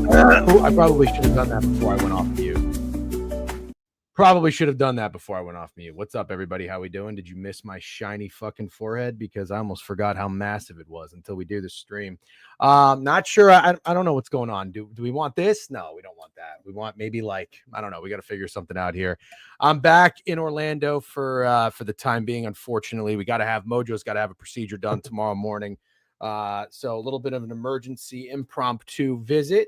Oh, I probably should have done that before I went off mute. What's up, everybody? How we doing? Did you miss my shiny fucking forehead? Because I almost forgot how massive it was until we do the stream. Not sure. I don't know what's going on. Do we want this? No, we don't want that. We want maybe like, I don't know. We got to figure something out here. I'm back in Orlando for the time being. Unfortunately, Mojo's got to have a procedure done tomorrow morning. So a little bit of an emergency impromptu visit.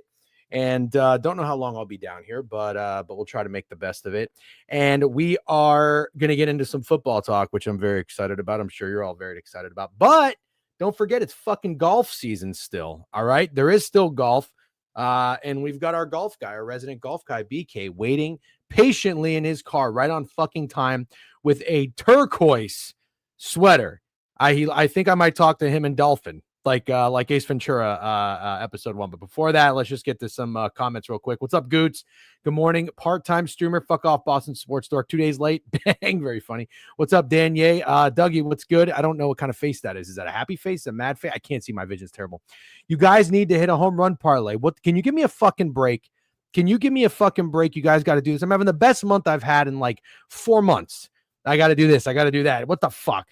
And don't know how long I'll be down here, but we'll try to make the best of it. And we are going to get into some football talk, which I'm very excited about. I'm sure you're all very excited about. But don't forget, it's fucking golf season still. All right, there is still golf, and we've got our golf guy, our resident golf guy, BK, waiting patiently in his car right on fucking time with a turquoise sweater. I think I might talk to him and Dolphin. Like Ace Ventura episode 1. But before that, let's just get to some comments real quick. What's up, Goots? Good morning. Part-time streamer. Fuck off, Boston Sports Store. 2 days late. Bang. Very funny. What's up, Dan Ye? Dougie, what's good? I don't know what kind of face that is. Is that a happy face? A mad face? I can't see. My vision's terrible. You guys need to hit a home run parlay. What? Can you give me a fucking break? Can you give me a fucking break? You guys got to do this. I'm having the best month I've had in like 4 months. I got to do this. I got to do that. What the fuck?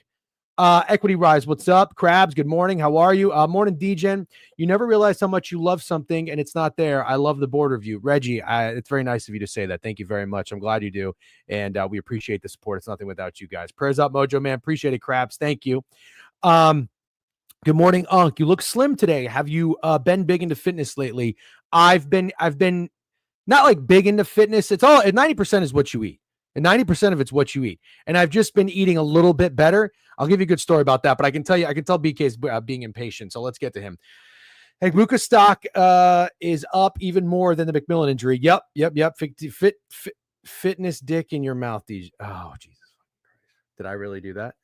Equity Rise, what's up? Crabs, good morning. How are you? Morning, DGen. You never realize how much you love something and it's not there. I love the board review. Reggie, it's very nice of you to say that. Thank you very much. I'm glad you do. And we appreciate the support. It's nothing without you guys. Prayers up, Mojo, man. Appreciate it, Crabs. Thank you. Good morning, Unk. You look slim today. Have you been big into fitness lately? I've been not like big into fitness. It's all 90% is what you eat. And 90% of it's what you eat. And I've just been eating a little bit better. I'll give you a good story about that, but I can tell BK's being impatient. So let's get to him. Hey, Luka stock is up even more than the McMillan injury. Yep. Fitness dick in your mouth. DJ. Oh, Jesus. Did I really do that?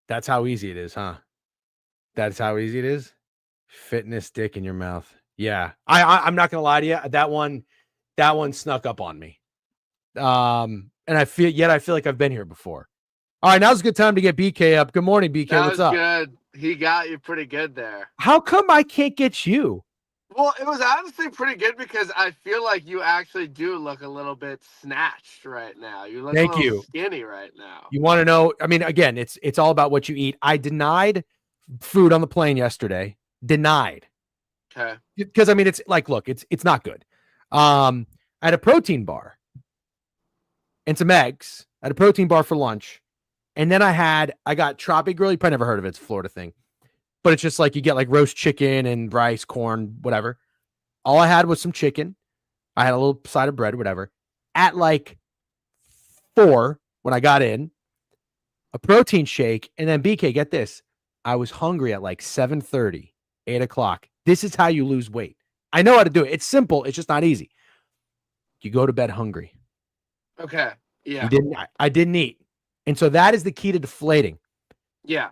That's how easy it is, huh? That's how easy it is. Fitness dick in your mouth. Yeah. I'm not going to lie to you. That one snuck up on me. And I feel like I've been here before. All right, now's a good time to get BK up. Good morning, BK. What's up? Good. He got you pretty good there. How come I can't get you? Well, it was honestly pretty good because I feel like you actually do look a little bit snatched right now. You look a little skinny right now. You want to know? I mean, again, it's all about what you eat. I denied food on the plane yesterday. Denied. Okay. Because I mean, it's like, look, it's not good. I had a protein bar and some eggs. I had a protein bar for lunch. And then I got Tropic Grill. You probably never heard of it. It's a Florida thing. But it's just like you get like roast chicken and rice, corn, whatever. All I had was some chicken. I had a little side of bread, whatever. At like 4 when I got in, a protein shake. And then BK, get this. I was hungry at like 7:30, 8 o'clock. This is how you lose weight. I know how to do it. It's simple. It's just not easy. You go to bed hungry. Okay. Yeah. I didn't eat. And so that is the key to deflating. Yeah.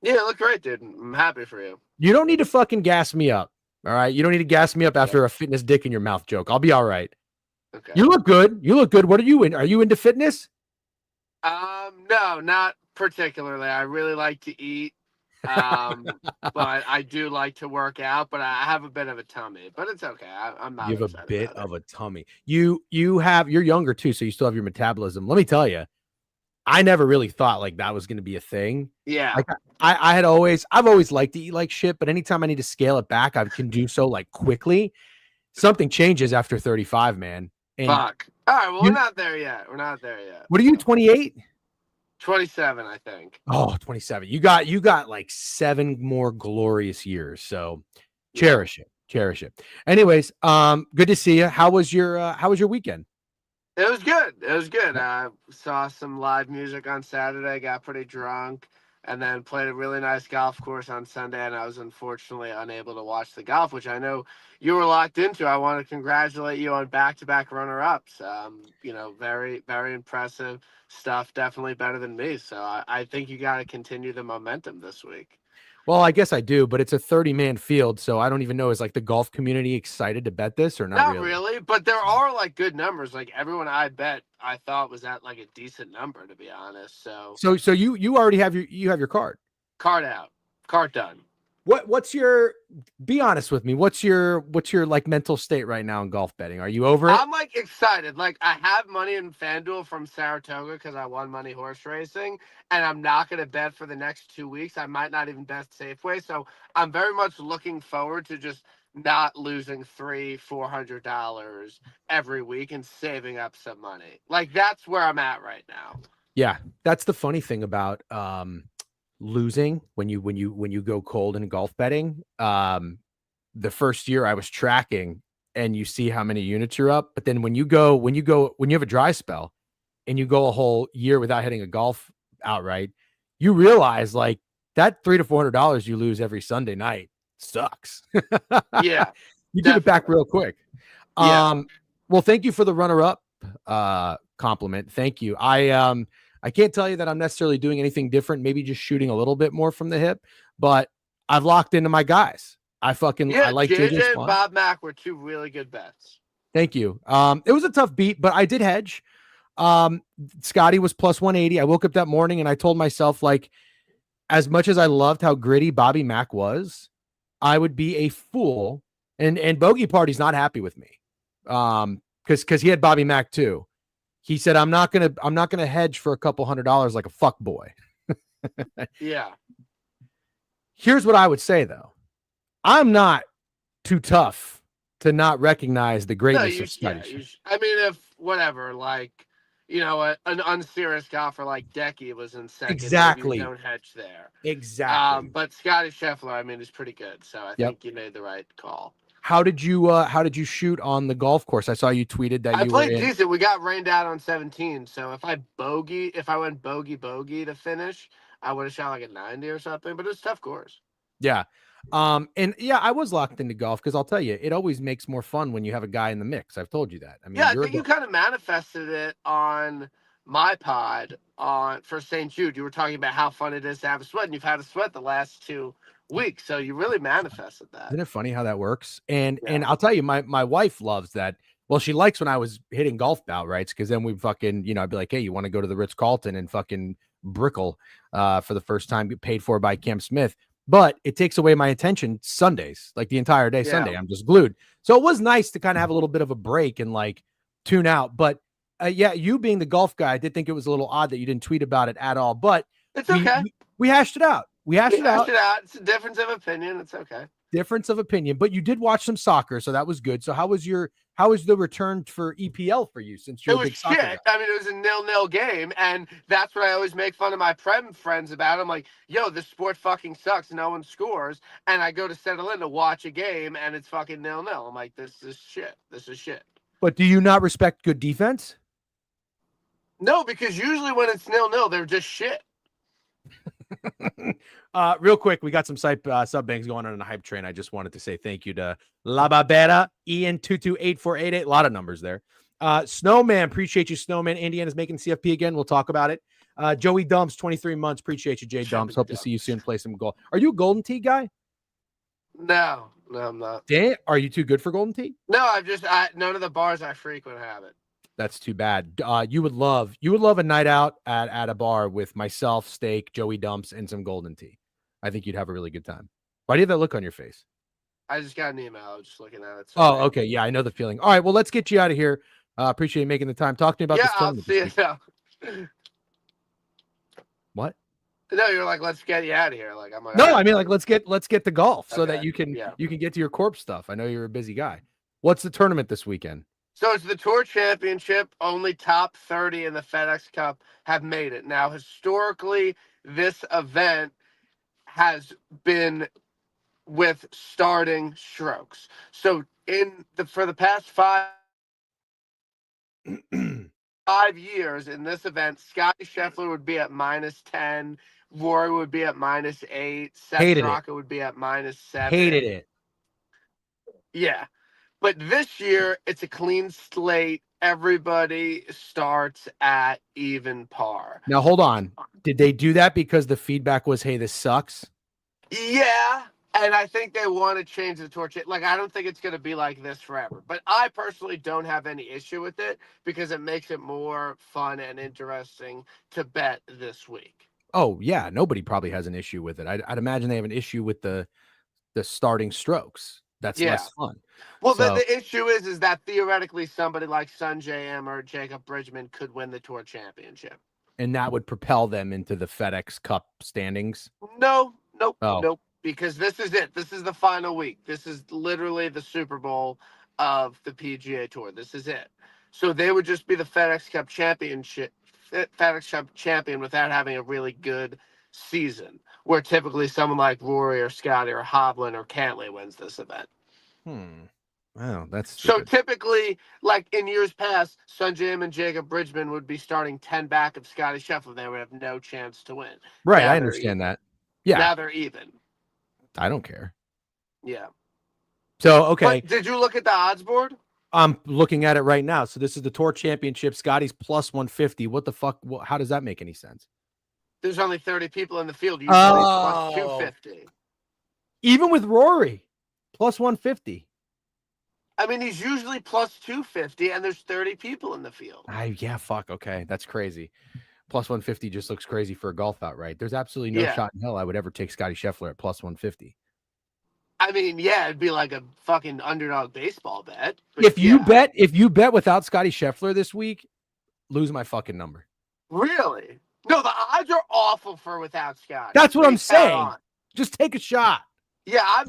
Yeah, it looked great, dude. I'm happy for you. You don't need to fucking gas me up. All right. You don't need to gas me up after a fitness dick in your mouth joke. I'll be all right. Okay. You look good. What are you in? Are you into fitness? No, not particularly. I really like to eat. But I do like to work out, but I have a bit of a tummy, but it's okay. I'm not. You have a bit of a tummy. You're younger too, so you still have your metabolism. Let me tell you, I never really thought like that was going to be a thing. Yeah. Like I've always liked to eat like shit, but anytime I need to scale it back, I can do so like quickly. Something changes after 35, man. And fuck. All right. Well, we're not there yet. What are you, 28? 27, I think. Oh, 27. You got like 7 more glorious years. So cherish it. Anyways, good to see you. How was your weekend? It was good. I saw some live music on Saturday, got pretty drunk, and then played a really nice golf course on Sunday, and I was unfortunately unable to watch the golf, which I know you were locked into. I want to congratulate you on back-to-back runner-ups. Very, very impressive stuff, definitely better than me. So I think you got to continue the momentum this week. Well, I guess I do, but it's a 30-man field, so I don't even know. Is like the golf community excited to bet this or not? Not really, but there are like good numbers. Like everyone I bet, I thought was at like a decent number, to be honest. So you already have your card. Card out, card done. What's your, be honest with me, what's your like mental state right now in golf betting? Are you over it? I'm like excited. Like I have money in FanDuel from Saratoga because I won money horse racing, and I'm not going to bet for the next 2 weeks. I might not even bet Safeway, so I'm very much looking forward to just not losing $300-400 every week and saving up some money. Like that's where I'm at right now. Yeah, that's the funny thing about losing when you go cold in golf betting. The first year I was tracking and you see how many units you're up, but then when you have a dry spell and you go a whole year without hitting a golf outright, you realize like that $300 to $400 you lose every Sunday night sucks. Yeah, You get it back real quick. Yeah. Well, thank you for the runner-up compliment. Thank you. I can't tell you that I'm necessarily doing anything different, maybe just shooting a little bit more from the hip, but I've locked into my guys. I like JJ and Bob Mack were two really good bets. Thank you. It was a tough beat, but I did hedge. Scotty was plus 180. I woke up that morning and I told myself, like, as much as I loved how gritty Bobby Mack was, I would be a fool. And Bogey Party's not happy with me. Because he had Bobby Mack too. He said, I'm not gonna hedge for a couple $100 like a fuck boy. Yeah. Here's what I would say though. I'm not too tough to not recognize the greatness of Scotty. I mean, if whatever, like, you know, an unserious golfer like Decky was in second. Exactly. You don't hedge there. Exactly. But Scotty Scheffler, I mean, is pretty good. So I think you made the right call. How did you shoot on the golf course? I saw you tweeted that you played decent. We got rained out on 17. So if I went bogey to finish, I would have shot like a 90 or something. But it was a tough course. Yeah. And yeah, I was locked into golf because I'll tell you, it always makes more fun when you have a guy in the mix. I've told you that. I mean, yeah, I think you kind of manifested it on my pod for St. Jude. You were talking about how fun it is to have a sweat, and you've had a sweat the last 2 weeks, so you really manifested that. Isn't it funny how that works? And I'll tell you, my wife loves that. Well, she likes when I was hitting golf outrights because then we fucking, I'd be like, hey, you want to go to the Ritz-Carlton and fucking brickle for the first time, get paid for by Cam Smith. But it takes away my attention Sundays, like the entire day. Sunday, I'm just glued. So it was nice to kind of have a little bit of a break and like tune out. But yeah, you being the golf guy, I did think it was a little odd that you didn't tweet about it at all. But it's okay. We hashed it out. We hashed it out. It's a difference of opinion. It's okay. Difference of opinion. But you did watch some soccer, so that was good. So how was the return for EPL for you since you're a big soccer guy? I mean, it was a 0-0 game, and that's what I always make fun of my Prem friends about. I'm like, yo, this sport fucking sucks. No one scores. And I go to settle in to watch a game, and it's fucking 0-0. I'm like, this is shit. This is shit. But do you not respect good defense? No, because usually when it's 0-0, they're just shit. Real quick, we got some sub banks going on a hype train. I just wanted to say thank you to La Babera, Ian 228488. A lot of numbers there. Snowman, appreciate you, Snowman. Indiana's making CFP again. We'll talk about it. Joey Dumps, 23 months. Appreciate you, Jay Dumps. Hope to see you soon. Play some golf. Are you a Golden Tee guy? No, I'm not. Damn, are you too good for Golden Tee? No, none of the bars I frequent have it. That's too bad. You would love a night out at a bar with myself, Steak, Joey Dumps, and some Golden Tee. I think you'd have a really good time. Why do you have that look on your face? I just got an email. I was just looking at it. So okay. Yeah, I know the feeling. All right, well, let's get you out of here. Appreciate you making the time. Talk to me about this tournament. Yeah, I'll see you now. What? No, you're like, let's get you out of here. Like, I'm like, no, I mean, like, let's get to golf so that you can get to your corp stuff. I know you're a busy guy. What's the tournament this weekend? So it's the Tour Championship. Only top 30 in the FedEx Cup have made it. Now, historically, this event has been with starting strokes. So for the past 5 years in this event, Scotty Scheffler would be at -10, Rory would be at -8, Seth Straka would be at -7. Hated it. Yeah. But this year, it's a clean slate. Everybody starts at even par. Now, hold on. Did they do that because the feedback was, hey, this sucks? Yeah. And I think they want to change the torch. Like, I don't think it's going to be like this forever. But I personally don't have any issue with it because it makes it more fun and interesting to bet this week. Oh, yeah. Nobody probably has an issue with it. I'd imagine they have an issue with the the starting strokes. That's Yeah. less fun. Well, So, the issue is that theoretically somebody like Sungjae Im or Jacob Bridgman could win the Tour Championship. and that would propel them into the FedEx Cup standings. No, nope, Oh, nope. Because this is it. This is the final week. This is literally the Super Bowl of the PGA Tour. This is it. So they would just be the FedEx Cup champion without having a really good season. Where typically someone like Rory or Scotty or Hovland or Cantlay wins this event. Wow, that's So stupid. typically, like in years past, Sungjae Im and Jacob Bridgman would be starting 10 back of Scotty Scheffler. They would have no chance to win. Right, Now I they're understand even. that. Yeah, Now they're even. I don't care. Yeah. So, okay, But did you look at the odds board? I'm looking at it right now. So this is the Tour Championship. Scotty's plus 150. What the fuck? How does that make any sense? There's only 30 people in the field. Usually it's plus 250. Even with Rory, plus 150. I mean, he's usually plus 250, and there's 30 people in the field. Yeah, fuck. Okay, that's crazy. Plus 150 just looks crazy for a golf outright. There's absolutely no shot in hell I would ever take Scotty Scheffler at plus 150. I mean, yeah, it'd be like a fucking underdog baseball bet. If you bet without Scotty Scheffler this week, lose my fucking number. Really? No, the odds are awful for without Scotty. That's what I'm saying. Just take a shot. Yeah,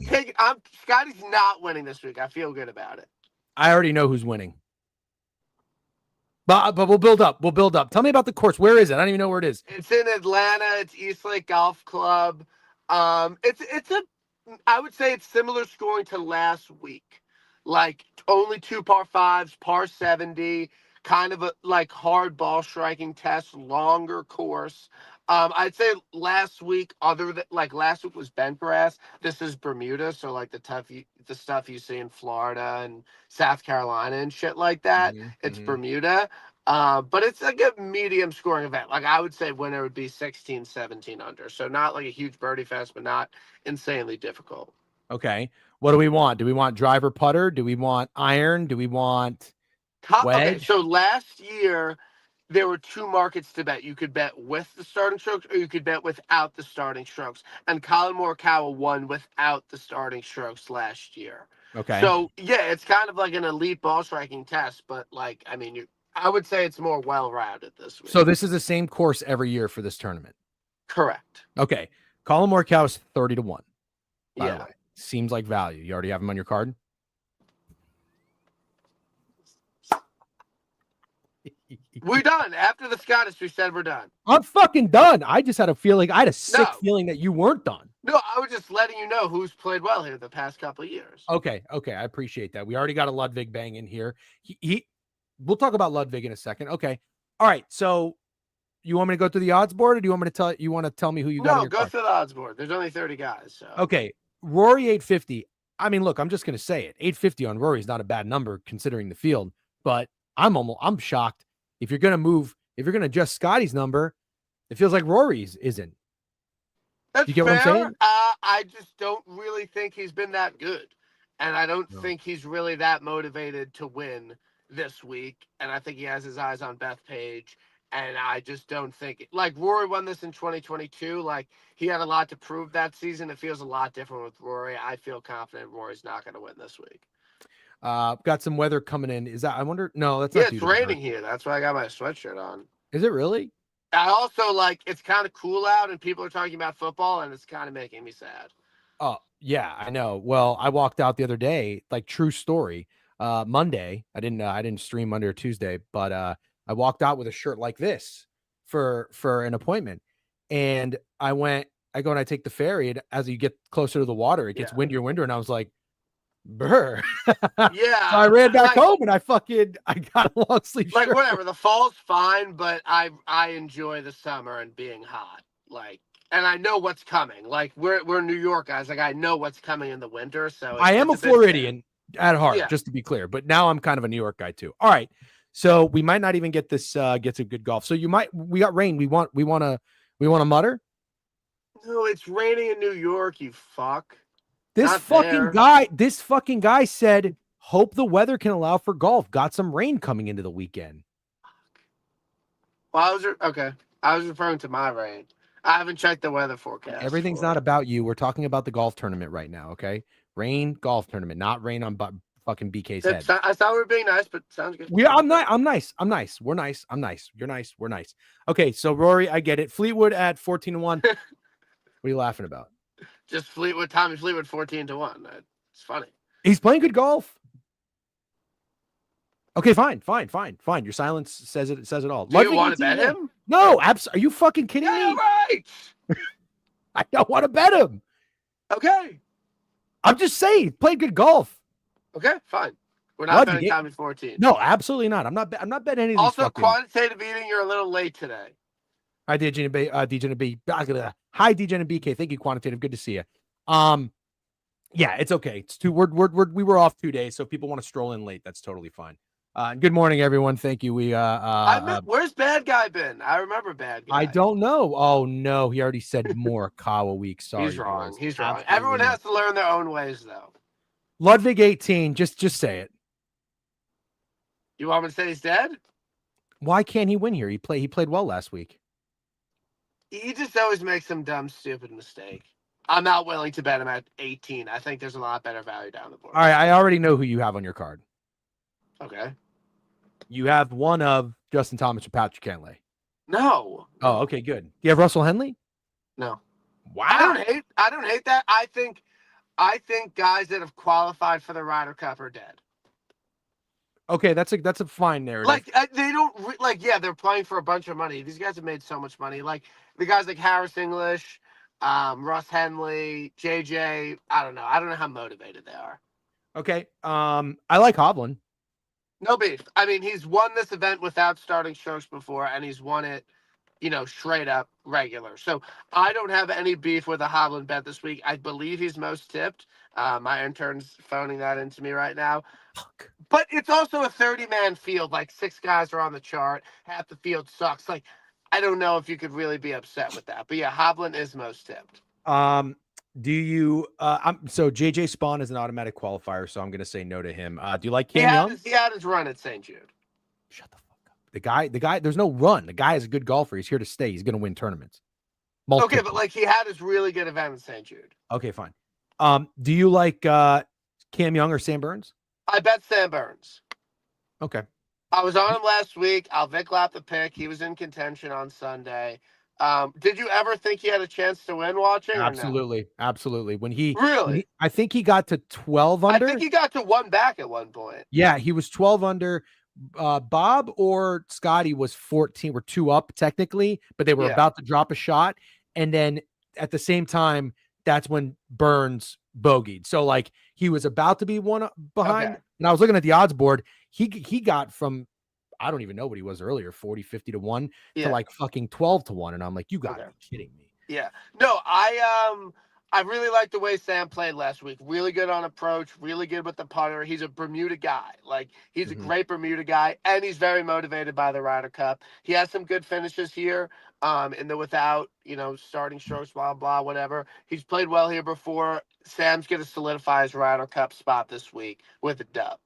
Scotty's not winning this week. I feel good about it. I already know who's winning. But we'll build up. We'll build up. Tell me about the course. Where is it? I don't even know where it is. It's in Atlanta. It's Eastlake Golf Club. I would say it's similar scoring to last week. Like only 2 par 5s, par 70, kind of a like hard ball striking test, longer course. I'd say last week last week was bent grass. This is Bermuda, so like the stuff you see in Florida and South Carolina and shit like that. It's Bermuda. But it's like a medium scoring event. Like I would say winner would be 16, 17 under. So not like a huge birdie fest, but not insanely difficult. Okay. What do we want? Do we want driver putter? Do we want iron? Do we want wedge? Okay, so last year there were 2 markets to bet. You could bet with the starting strokes or you could bet without the starting strokes. And Colin Morikawa won without the starting strokes last year. Okay. So, yeah, it's kind of like an elite ball striking test, but like, I mean, I would say it's more well-rounded this week. So this is the same course every year for this tournament? Correct. Okay. Colin Morikawa is 30 to 1. By the Yeah. way. Seems like value. You already have him on your card? We're done. After the Scottish, we said we're done. I'm fucking done. I just had a feeling. I had a sick feeling that you weren't done. No, I was just letting you know who's played well here the past couple of years. Okay. I appreciate that. We already got a Ludwig bang in here. We'll talk about Ludwig in a second. Okay. All right. So you want me to go through the odds board, or do you want me to tell me who you got? No, go through the odds board. There's only 30 guys. So. Okay. Rory 850. I mean, look, I'm just gonna say it. 850 on Rory is not a bad number considering the field, but I'm shocked. If you're gonna adjust Scotty's number, it feels like Rory's isn't. That's you get fair. What I'm saying? I just don't really think he's been that good. And I don't think he's really that motivated to win this week. And I think he has his eyes on Bethpage. And I just don't think like Rory won this in 2022. Like he had a lot to prove that season. It feels a lot different with Rory. I feel confident Rory's not going to win this week. Got some weather coming in. Is that? I wonder. No, that's not. Yeah, it's raining here. That's why I got my sweatshirt on. Is it really? I also like it's kind of cool out, and people are talking about football, and it's kind of making me sad. Oh yeah, I know. Well, I walked out the other day. Like true story. Monday, I didn't stream Monday or Tuesday, but I walked out with a shirt like this for an appointment, and I go and I take the ferry, and as you get closer to the water, it gets windier, and I was like, "Brr." Yeah. So I ran back home, and I got a long sleeve like shirt. Whatever. The fall's fine, but I enjoy the summer and being hot. Like, and I know what's coming. Like we're New York guys. Like I know what's coming in the winter. So I am a Floridian at heart, just to be clear. But now I'm kind of a New York guy too. All right. So we might not even get this get some good golf. So we got rain. We want a mutter. No, it's raining in New York, you fuck. This fucking guy said, hope the weather can allow for golf. Got some rain coming into the weekend. Well, I was referring to my rain. I haven't checked the weather forecast. Everything's not about you. We're talking about the golf tournament right now, okay? Rain golf tournament, not rain on fucking BK's head. I thought we were being nice, but sounds good. I'm nice. I'm nice. We're nice. I'm nice. You're nice. We're nice. Okay, so Rory, I get it. Fleetwood at 14-1. What are you laughing about? Just Tommy Fleetwood 14-1. It's funny. He's playing good golf. Okay, fine. Your silence says it all. Do you want to bet him? No, absolutely. Are you fucking kidding me? Right. I don't want to bet him. Okay. I'm just saying, he played good golf. Okay, fine. We're not betting Tommy 14. No, absolutely not. I'm not betting any of these. Also, quantitative eating, you're a little late today. Hi, DJ and B. Hi, DJ and BK. Thank you, quantitative. Good to see you. Yeah, it's okay. It's we were off 2 days, so if people want to stroll in late, that's totally fine. Good morning, everyone. Thank you. Where's Bad Guy been? I remember Bad Guy. I don't know. Oh no, he already said Morikawa week. Sorry, he's wrong. Guys. He's wrong. Everyone has to learn their own ways, though. Ludwig 18. Just say it. You want me to say he's dead? Why can't he win here? He played well last week. He just always makes some dumb, stupid mistake. I'm not willing to bet him at 18. I think there's a lot better value down the board. All right, I already know who you have on your card. Okay. You have one of Justin Thomas or Patrick Cantlay. No. Oh, okay, good. Do you have Russell Henley? No. Wow. I don't hate that. I think guys that have qualified for the Ryder Cup are dead. Okay, that's a fine narrative. Like they don't yeah, they're playing for a bunch of money. These guys have made so much money. Like the guys like Harris English, Russ Henley, JJ. I don't know how motivated they are. Okay. I like Hovland. No beef. I mean, he's won this event without starting strokes before, and he's won it, straight up regular. So I don't have any beef with a Hovland bet this week. I believe he's most tipped. My intern's phoning that into me right now. Fuck. But it's also a 30-man field. Like 6 guys are on the chart. Half the field sucks. Like, I don't know if you could really be upset with that. But yeah, Hovland is most tipped. Do you so JJ Spawn is an automatic qualifier, so I'm gonna say no to him. Do you like Cam Young? He had his run at St. Jude. Shut the fuck up. The guy, there's no run. The guy is a good golfer. He's here to stay. He's gonna win tournaments. Okay, but like he had his really good event at St. Jude. Okay, fine. Do you like Cam Young or Sam Burns? I bet Sam Burns. Okay. I was on him last week. I'll Vic Lap the pick. He was in contention on Sunday. Did you ever think he had a chance to win watching? Absolutely. No? Absolutely. I think he got to 12 under. I think he got to 1 back at one point. Yeah, he was 12 under. Bob or Scotty was 14. We're 2 up technically, but they were about to drop a shot. And then at the same time, that's when Burns bogeyed. So like he was about to be 1 behind. Okay. And I was looking at the odds board. He got from, I don't even know what he was earlier, 40, 50 to 1 to like fucking 12 to 1. And I'm like, you gotta be kidding me. Yeah. No, I really liked the way Sam played last week. Really good on approach, really good with the putter. He's a Bermuda guy. Like he's a great Bermuda guy, and he's very motivated by the Ryder Cup. He has some good finishes here. In the without, starting strokes, blah, blah, whatever. He's played well here before. Sam's gonna solidify his Ryder Cup spot this week with a dub.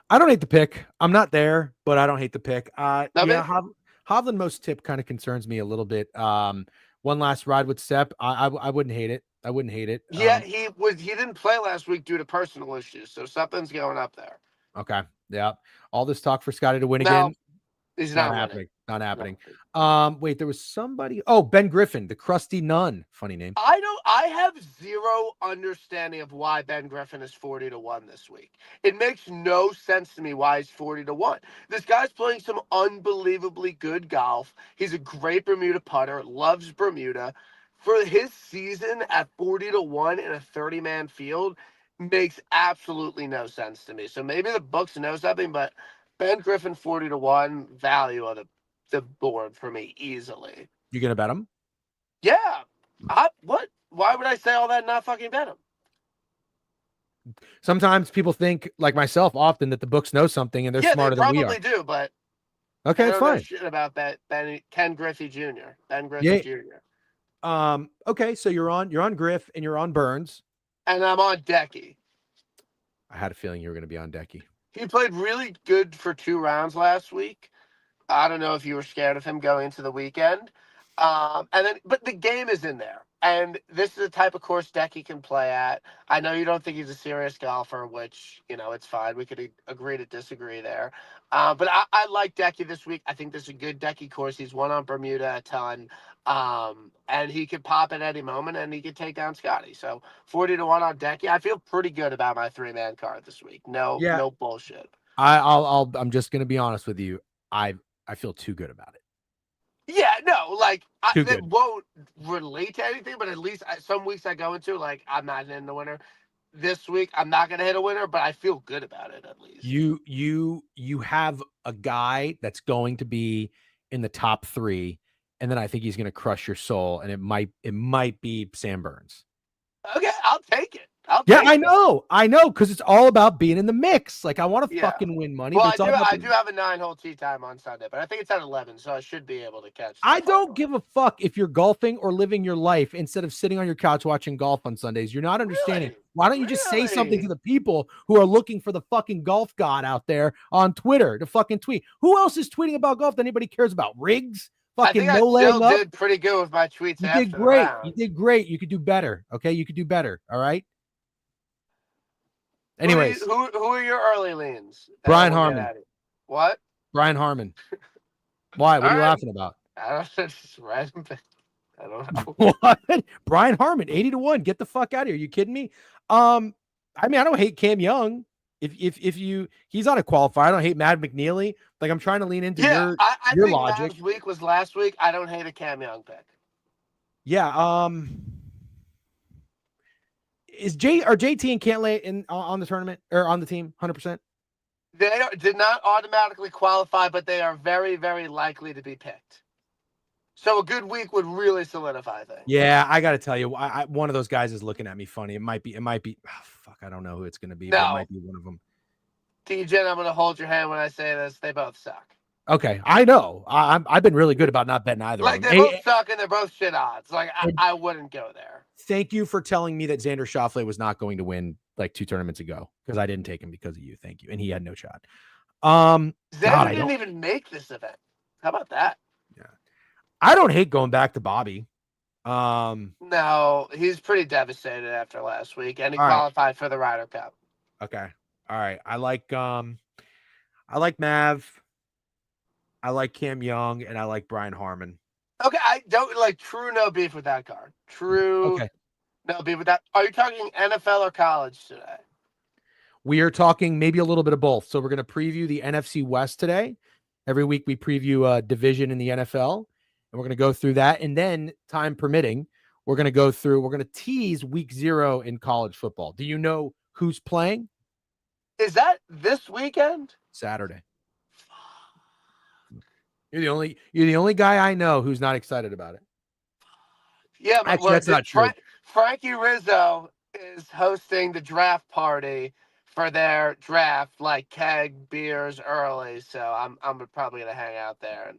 I don't hate the pick. I'm not there, but I don't hate the pick. Hovland most tip kind of concerns me a little bit. One last ride with Sepp. I wouldn't hate it. I wouldn't hate it. Yeah, he didn't play last week due to personal issues, so something's going up there. Okay. Yeah. All this talk for Scotty to win again. He's not happening. Not happening. Wait, there was somebody. Oh, Ben Griffin, the crusty nun. Funny name. I have zero understanding of why Ben Griffin is 40 to 1 this week. It makes no sense to me why he's 40 to 1. This guy's playing some unbelievably good golf. He's a great Bermuda putter, loves Bermuda. For his season at 40 to 1 in a 30-man field makes absolutely no sense to me. So maybe the books know something, but Ben Griffin 40 to 1 value of the board for me easily. You gonna bet him? Yeah. What? Why would I say all that and not fucking bet him? Sometimes people think, like myself, often that the books know something and they're smarter than we are. They probably do, but okay, I don't fine. know shit about Ken Griffey Jr. Ben Griffey Jr. Okay, so you're on Griff and you're on Burns, and I'm on Decky. I had a feeling you were going to be on Decky. He played really good for 2 rounds last week. I don't know if you were scared of him going into the weekend. But the game is in there. And this is the type of course Decky can play at. I know you don't think he's a serious golfer, which, it's fine. We could agree to disagree there. But I like Decky this week. I think this is a good Decky course. He's won on Bermuda a ton. And he could pop at any moment, and he could take down Scotty. So 40-1 on Decky. I feel pretty good about my 3-man card this week. No bullshit. I'm just gonna be honest with you. I feel too good about it. Yeah, no, It won't relate to anything, but at least some weeks I go into, I'm not hitting the winner. This week, I'm not going to hit a winner, but I feel good about it at least. You have a guy that's going to be in the top 3, and then I think he's going to crush your soul, and it might be Sam Burns. Okay, I'll take it. I know, because it's all about being in the mix. Like, I want to fucking win money. Well, but I do have a 9-hole tee time on Sunday, but I think it's at 11, so I should be able to catch. I don't give a fuck if you're golfing or living your life instead of sitting on your couch watching golf on Sundays. You're not understanding. Really? Why don't you just say something to the people who are looking for the fucking golf god out there on Twitter to fucking tweet? Who else is tweeting about golf that anybody cares about? Riggs? Fucking I no think I leg still up? did pretty good with my tweets. You did great. You did great. You could do better. Okay, you could do better. All right. Anyways, who are your early leans? Brian Harmon. What? Brian Harmon. Why? What are you laughing about? I don't know. Just random. I don't know. What? Brian Harmon, 80-1. Get the fuck out of here. Are you kidding me? I mean, I don't hate Cam Young. If he's on a qualifier, I don't hate Matt McNeely. Like, I'm trying to lean into your think logic. Last week was last week. I don't hate a Cam Young pick. Yeah. Are JT and Cantlay on the tournament or on the team 100%? They did not automatically qualify, but they are very, very likely to be picked. So a good week would really solidify things. Yeah, I got to tell you, one of those guys is looking at me funny. It might be. Oh, fuck, I don't know who it's going to be. No. But it might be one of them. TJ, I'm going to hold your hand when I say this. They both suck. Okay, I know. I've been really good about not betting either. Like, they both suck and they're both shit odds. Like, I wouldn't go there. Thank you for telling me that Xander Schauffele was not going to win like 2 tournaments ago, because I didn't take him because of you. Thank you. And he had no shot. Xander didn't even make this event. How about that? Yeah. I don't hate going back to Bobby. No, he's pretty devastated after last week, and he qualified for the Ryder Cup. Okay. All right. I like Mav. I like Cam Young, and I like Brian Harmon. Okay, I don't like true no beef with that card. True no beef with that. Are you talking NFL or college today? We are talking maybe a little bit of both. So we're going to preview the NFC West today. Every week we preview a division in the NFL, and we're going to go through that. And then, time permitting, we're going to tease week 0 in college football. Do you know who's playing? Is that this weekend? Saturday. You're the only guy I know who's not excited about it. Yeah, but actually, that's not true. Frankie Rizzo is hosting the draft party for their draft, like keg beers early. So I'm probably gonna hang out there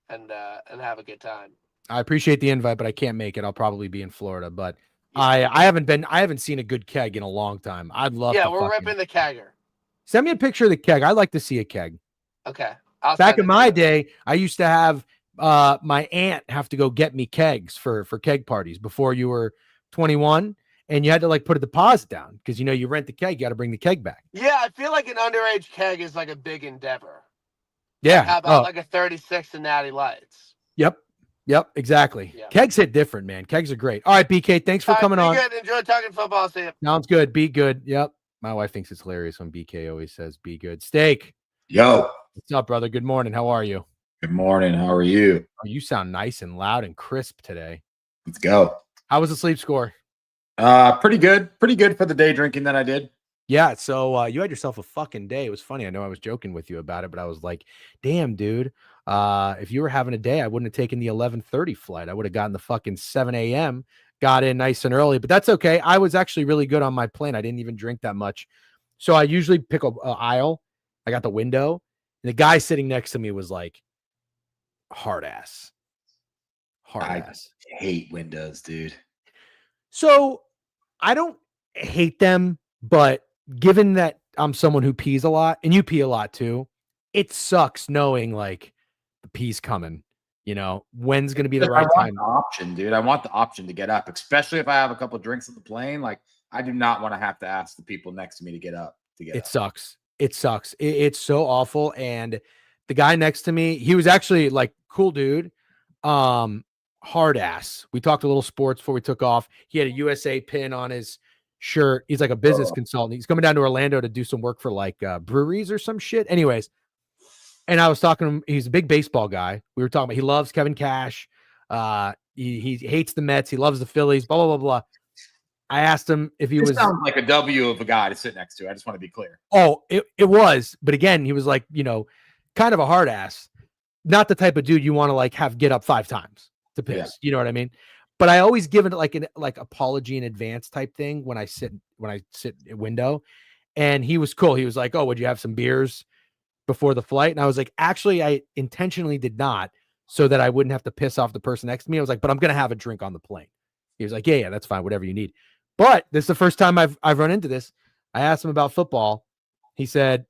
and have a good time. I appreciate the invite, but I can't make it. I'll probably be in Florida, but I haven't seen a good keg in a long time. I'd love. Yeah, we're ripping the kegger. Send me a picture of the keg. I'd like to see a keg. Okay. Back in my day, I used to have my aunt have to go get me kegs for keg parties before you were 21, and you had to like put a deposit down because you rent the keg, you got to bring the keg back. Yeah, I feel like an underage keg is like a big endeavor. Yeah. Like, how about like a 36 and Natty Lights? Yep, exactly. Yeah. Kegs hit different, man. Kegs are great. All right, BK, thanks for coming on. Good. Enjoy talking football. See you. Sounds good. Be good. Yep. My wife thinks it's hilarious when BK always says "be good." Steak. Yo. What's up, brother? Good morning. How are you? Good morning. How are you? Oh, you sound nice and loud and crisp today. Let's go. How was the sleep score? Pretty good. Pretty good for the day drinking that I did. Yeah. So you had yourself a fucking day. It was funny. I know I was joking with you about it, but I was like, damn, dude. If you were having a day, I wouldn't have taken the 11:30 flight. I would have gotten the fucking 7 a.m. Got in nice and early, but that's okay. I was actually really good on my plane. I didn't even drink that much. So I usually pick an aisle. I got the window. And the guy sitting next to me was like, hard ass. I hate windows, dude. So I don't hate them, but given that I'm someone who pees a lot, and you pee a lot too, it sucks knowing like the pee's coming. You know, when's going to be the I right want time? the option, dude. I want the option to get up, especially if I have a couple drinks on the plane. Like, I do not want to have to ask the people next to me to get up. It sucks. It sucks. It's so awful. And the guy next to me, he was actually like cool dude. Hard ass. We talked a little sports before we took off. He had a USA pin on his shirt. He's like a business consultant. He's coming down to Orlando to do some work for like breweries or some shit. Anyways, and I was talking to him. He's a big baseball guy. We were talking about he loves Kevin Cash. He hates the Mets. He loves the Phillies. Blah blah blah blah. I asked him if he was. Sounds like a W of a guy to sit next to. I just want to be clear. Oh, it was. But again, he was like, you know, kind of a hard ass. Not the type of dude you want to like have get up 5 times to piss. Yeah. You know what I mean? But I always give it like an apology in advance type thing when I sit at window. And he was cool. He was like, "Oh, would you have some beers before the flight?" And I was like, "Actually, I intentionally did not, so that I wouldn't have to piss off the person next to me." I was like, "But I'm gonna have a drink on the plane." He was like, "Yeah, that's fine, whatever you need." But this is the first time I've run into this. I asked him about football. He said,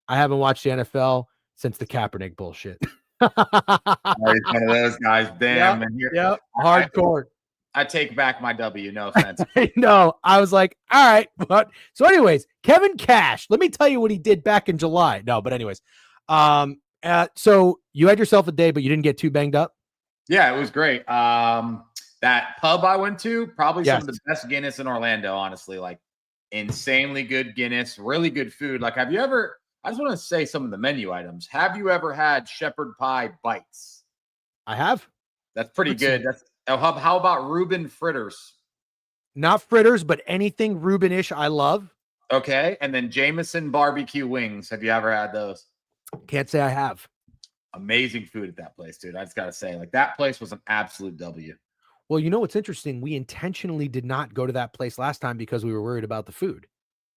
"I haven't watched the NFL since the Kaepernick bullshit." He's one of those guys. Damn. Yep. Hardcore. I take back my W. No offense. No, I was like, all right. But so anyways, Kevin Cash, let me tell you what he did back in July. No, but anyways, so you had yourself a day, but you didn't get too banged up. Yeah, it was great. That pub I went to, probably some of the best Guinness in Orlando, honestly, like insanely good Guinness, really good food. Like, have you ever, I just want to say some of the menu items. Have you ever had shepherd pie bites? I have. That's pretty good. That's how about Reuben fritters? Not fritters, but anything Reuben-ish I love. Okay. And then Jameson barbecue wings. Have you ever had those? Can't say I have. Amazing food at that place, dude. I just got to say, like, that place was an absolute W. Well, you know what's interesting? We intentionally did not go to that place last time because we were worried about the food.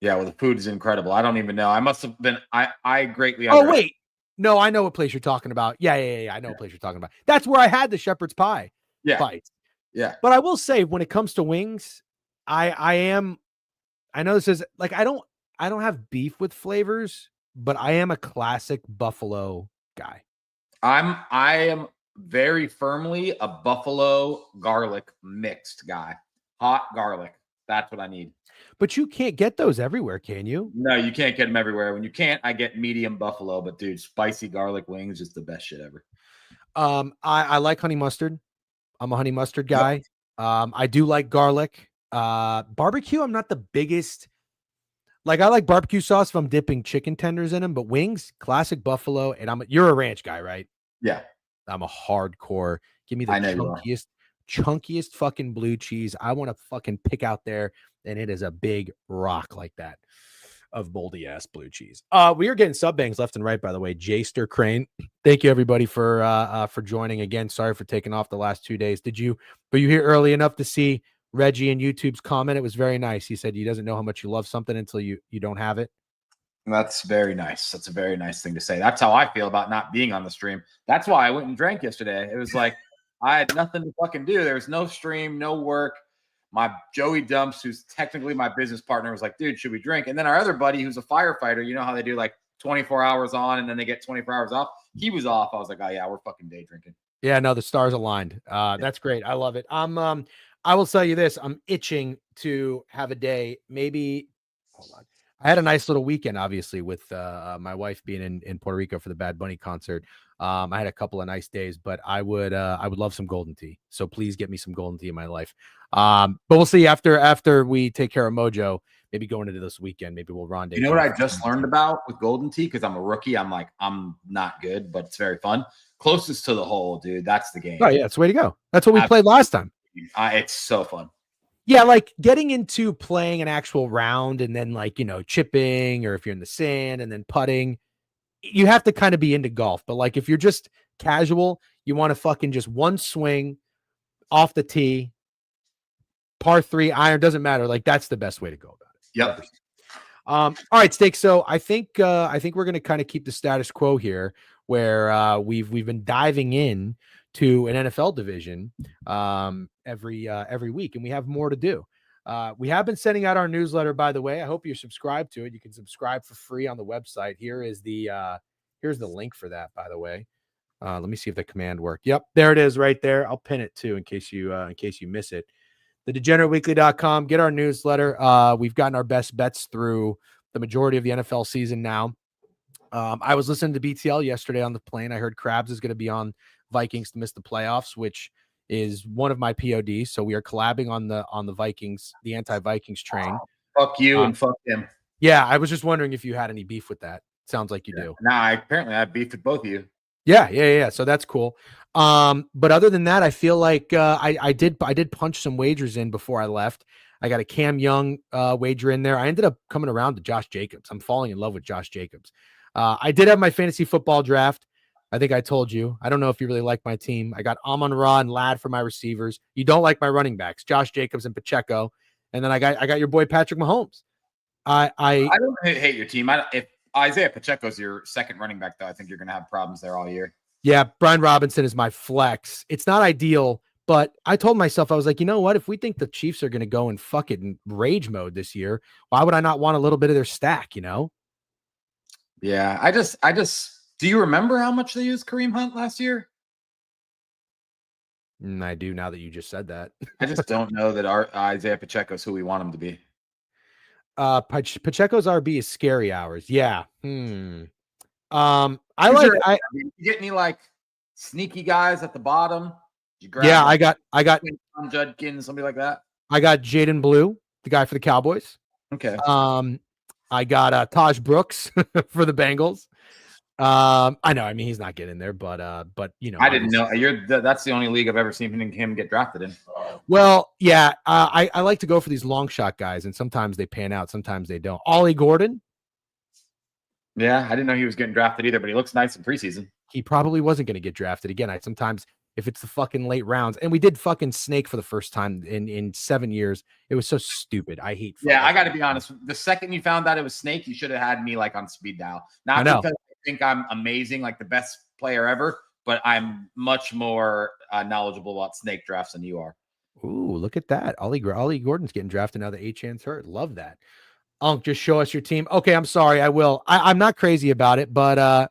Yeah, well, the food is incredible. I don't even know. I must have been. I greatly. Oh wait, no, I know what place you're talking about. Yeah. I know what place you're talking about. That's where I had the shepherd's pie. Yeah. Bites. Yeah. But I will say, when it comes to wings, I know this is like I don't have beef with flavors, but I am a classic buffalo guy. I am very firmly a buffalo garlic mixed guy. Hot garlic. That's what I need. But you can't get those everywhere, can you? No, you can't get them everywhere. When you can't, I get medium buffalo. But dude, spicy garlic wings is the best shit ever. I like honey mustard. I'm a honey mustard guy. Yep. I do like garlic. Barbecue, I'm not the biggest. Like, I like barbecue sauce if I'm dipping chicken tenders in them, but wings, classic buffalo. And you're a ranch guy, right? Yeah. I'm a hardcore. Give me the chunkiest fucking blue cheese. I want to fucking pick out there, and it is a big rock like that of moldy ass blue cheese. We are getting sub bangs left and right, by the way. Jaster Crane, thank you everybody for joining again. Sorry for taking off the last 2 days. Were you here early enough to see Reggie and YouTube's comment? It was very nice. He said he doesn't know how much you love something until you don't have it. That's very nice. That's a very nice thing to say. That's how I feel about not being on the stream. That's why I went and drank yesterday. It was like I had nothing to fucking do. There was no stream, no work. My Joey Dumps, who's technically my business partner, was like, dude, should we drink? And then our other buddy, who's a firefighter, you know how they do like 24 hours on and then they get 24 hours off? He was off. I was like, oh, yeah, we're fucking day drinking. Yeah, no, the stars aligned. That's great. I love it. I will tell you this. I'm itching to have a day. Maybe, hold on. I had a nice little weekend, obviously, with my wife being in Puerto Rico for the Bad Bunny concert. I had a couple of nice days, but I would love some golden tea. So please get me some golden tea in my life. But we'll see after we take care of Mojo. Maybe going into this weekend, maybe we'll rendezvous. You know what I just learned about with golden tea? Because I'm a rookie. I'm not good, but it's very fun. Closest to the hole, dude. That's the game. Oh yeah, it's the way to go. That's what we played last time. It's so fun. Yeah, like getting into playing an actual round and then like, chipping, or if you're in the sand and then putting, you have to kind of be into golf. But like if you're just casual, you want to fucking just one swing off the tee, par 3 iron, doesn't matter. Like that's the best way to go about it. Yep. All right, Steak. So I think we're going to kind of keep the status quo here, where we've been diving in to an NFL division every week, and we have more to do. We have been sending out our newsletter, by the way. I hope you're subscribed to it. You can subscribe for free on the website. Here's the link for that, by the way. Let me see if the command worked. Yep, there it is right there. I'll pin it too in case you miss it. TheDegenerateWeekly.com. Get our newsletter. We've gotten our best bets through the majority of the NFL season now. I was listening to BTL yesterday on the plane. I heard Krabs is going to be on Vikings to miss the playoffs, which is one of my PODs. So we are collabing on the Vikings, the anti-Vikings train. Fuck you and fuck him. Yeah, I was just wondering if you had any beef with that. Sounds like you do. Nah, apparently I have beef with both of you. Yeah. So that's cool. But other than that, I feel like I did punch some wagers in before I left. I got a Cam Young wager in there. I ended up coming around to Josh Jacobs. I'm falling in love with Josh Jacobs. I did have my fantasy football draft. I think I told you. I don't know if you really like my team. I got Amon-Ra and Ladd for my receivers. You don't like my running backs, Josh Jacobs and Pacheco. And then I got your boy Patrick Mahomes. I don't hate your team. If Isaiah Pacheco's your second running back, though, I think you're going to have problems there all year. Yeah, Brian Robinson is my flex. It's not ideal, but I told myself, I was like, you know what? If we think the Chiefs are going to go and fuck it in rage mode this year, why would I not want a little bit of their stack, you know? Yeah, I just do you remember how much they used Kareem Hunt last year? I do, now that you just said that. I just don't know that our Isaiah Pacheco's who we want him to be. Pacheco's RB is scary hours. Yeah. You get any like sneaky guys at the bottom? You grab I got Judkins, somebody like that. I got Jaden Blue, the guy for the Cowboys. Okay. I got Taj Brooks for the Bengals. I know. I mean, he's not getting there, but you know, I didn't know. That's the only league I've ever seen him get drafted in. Well, yeah, I like to go for these long shot guys, and sometimes they pan out, sometimes they don't. Ollie Gordon. Yeah, I didn't know he was getting drafted either, but he looks nice in preseason. He probably wasn't going to get drafted again. Sometimes if it's the fucking late rounds, and we did fucking snake for the first time in 7 years. It was so stupid. I hate. Yeah, I got to be honest. The second you found out it was snake, you should have had me like on speed dial. Not because I think I'm amazing, like the best player ever, but I'm much more knowledgeable about snake drafts than you are. Ooh, look at that. Ollie Gordon's getting drafted now that Achan's hurt. Love that. Just show us your team. Okay, I'm sorry. I will. I'm not crazy about it, but I'm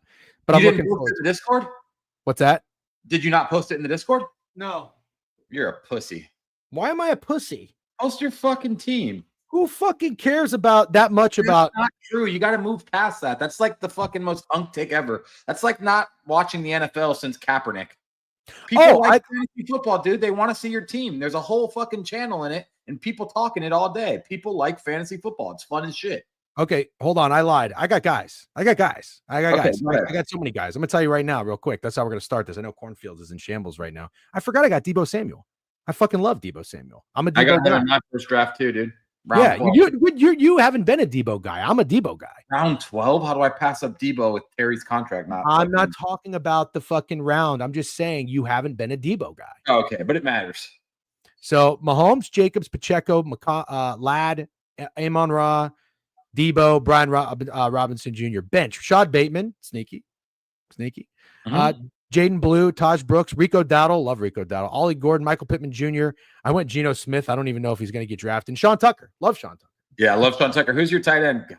looking forward to the Discord. What's that? Did you not post it in the Discord? No. You're a pussy. Why am I a pussy? Post your fucking team. Who fucking cares about that much about? That's not true. You got to move past that. That's like the fucking most unk take ever. That's like not watching the NFL since Kaepernick. People like fantasy football, dude. They want to see your team. There's a whole fucking channel in it and people talking it all day. People like fantasy football. It's fun as shit. Okay, hold on. I lied. I got guys. I got so many guys. I'm gonna tell you right now, real quick. That's how we're gonna start this. I know Cornfields is in shambles right now. I forgot I got Deebo Samuel. I fucking love Deebo Samuel. I'm a Deebo guy. I got him in my first draft too, dude. Round 12. You haven't been a Deebo guy. I'm a Deebo guy. Round 12? How do I pass up Deebo with Terry's contract? I'm not talking about the fucking round. I'm just saying you haven't been a Deebo guy. Okay, but it matters. So Mahomes, Jacobs, Pacheco, Ladd, Amon-Ra, Deebo, Brian Robinson Jr. Bench. Rashad Bateman, sneaky. Mm-hmm. Jaden Blue, Taj Brooks, Rico Dowdle, love Rico Dowdle, Ollie Gordon, Michael Pittman Jr. I went Geno Smith. I don't even know if he's going to get drafted. And Sean Tucker, love Sean Tucker. Yeah, I love Sean Tucker. Who's your tight end?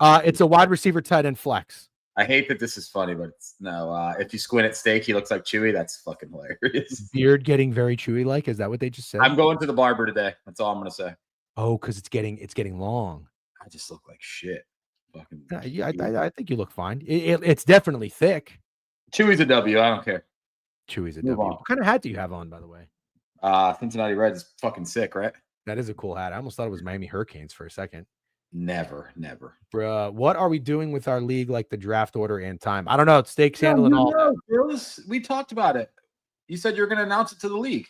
It's a wide receiver tight end flex. I hate that this is funny, but if you squint at Steak, he looks like Chewy. That's fucking hilarious. Beard getting very Chewy-like. Is that what they just said? I'm going to the barber today. That's all I'm going to say. Oh, because it's getting long. I just look like shit. Fucking. Yeah, I think you look fine. It's definitely thick. Chewy's a W. I don't care. Chewy's a W. What kind of hat do you have on, by the way? Cincinnati Reds is fucking sick, right? That is a cool hat. I almost thought it was Miami Hurricanes for a second. Never. Bruh, what are we doing with our league, like the draft order and time? I don't know. It's Steaks handling all that. We talked about it. You said you're going to announce it to the league.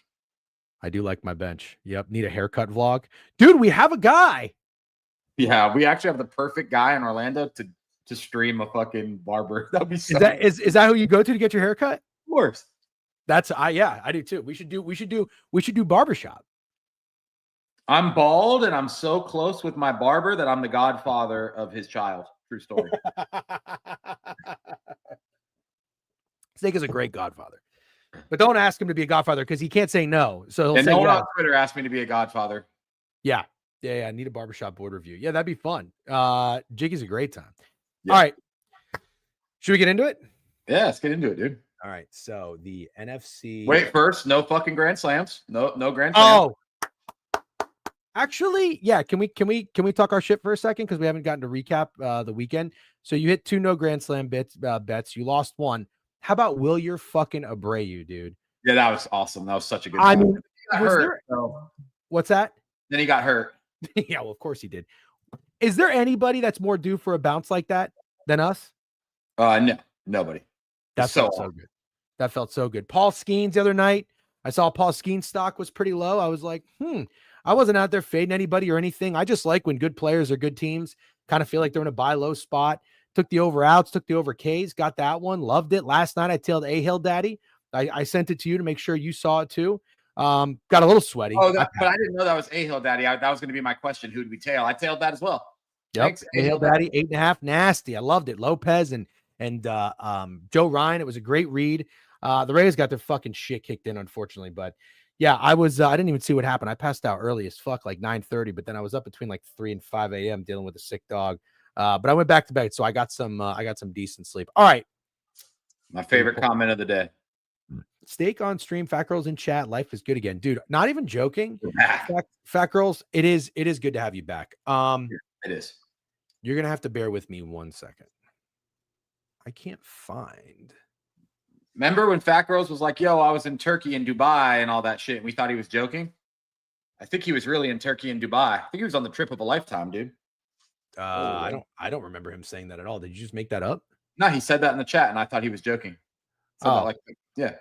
I do like my bench. Yep. Need a haircut vlog. Dude, we have a guy. Yeah, we actually have the perfect guy in Orlando to stream a fucking barber. That'd be so is that who you go to get your haircut? Of course. I do too. We should do barbershop. I'm bald and I'm so close with my barber that I'm the godfather of his child. True story. Snake is a great godfather. But don't ask him to be a godfather because he can't say no. So he'll and say no one yeah. on Twitter asked me to be a godfather. Yeah. I need a barbershop board review. Yeah, that'd be fun. Jiggy's a great time. Yeah. All right. Should we get into it? Yeah, let's get into it, dude. All right. So the NFC. Wait, first, no fucking Grand Slams. No Grand Slams. Oh, actually, yeah. Can we talk our shit for a second? Because we haven't gotten to recap the weekend. So you hit 2 no Grand Slam bets. You lost 1. How about Will your fucking Abreu, dude? Yeah, that was awesome. That was such a good. I mean, he got was hurt. there? So. What's that? Then he got hurt. Yeah, well, of course he did. Is there anybody that's more due for a bounce like that than us? No, nobody. That felt so good. That felt so good. Paul Skeens the other night. I saw Paul Skeens stock was pretty low. I was like, I wasn't out there fading anybody or anything. I just like when good players or good teams kind of feel like they're in a buy low spot. Took the over outs, took the over Ks, got that one. Loved it. Last night I tailed A Hill Daddy. I sent it to you to make sure you saw it too. Got a little sweaty. Oh, but I didn't know that was A Hill Daddy. That was going to be my question. Who did we tail? I tailed that as well. Yep. Thanks, A Hill Daddy, 8.5. Nasty. I loved it. Lopez and Joe Ryan. It was a great read. The Rays got their fucking shit kicked in, unfortunately. But yeah, I didn't even see what happened. I passed out early as fuck, like 9:30, but then I was up between like 3 and 5 a.m. dealing with a sick dog. But I went back to bed, so I got some decent sleep. All right. My favorite comment of the day. Steak on stream, Fat Girls in chat. Life is good again, dude. Not even joking. Fat Girls, it is good to have you back. It is. You're gonna have to bear with me 1 second. I can't find. Remember when Fat Girls was like, "Yo, I was in Turkey and Dubai and all that shit," and we thought he was joking? I think he was really in Turkey and Dubai. I think he was on the trip of a lifetime, dude. I don't remember him saying that at all. Did you just make that up? No, he said that in the chat, and I thought he was joking. Yeah.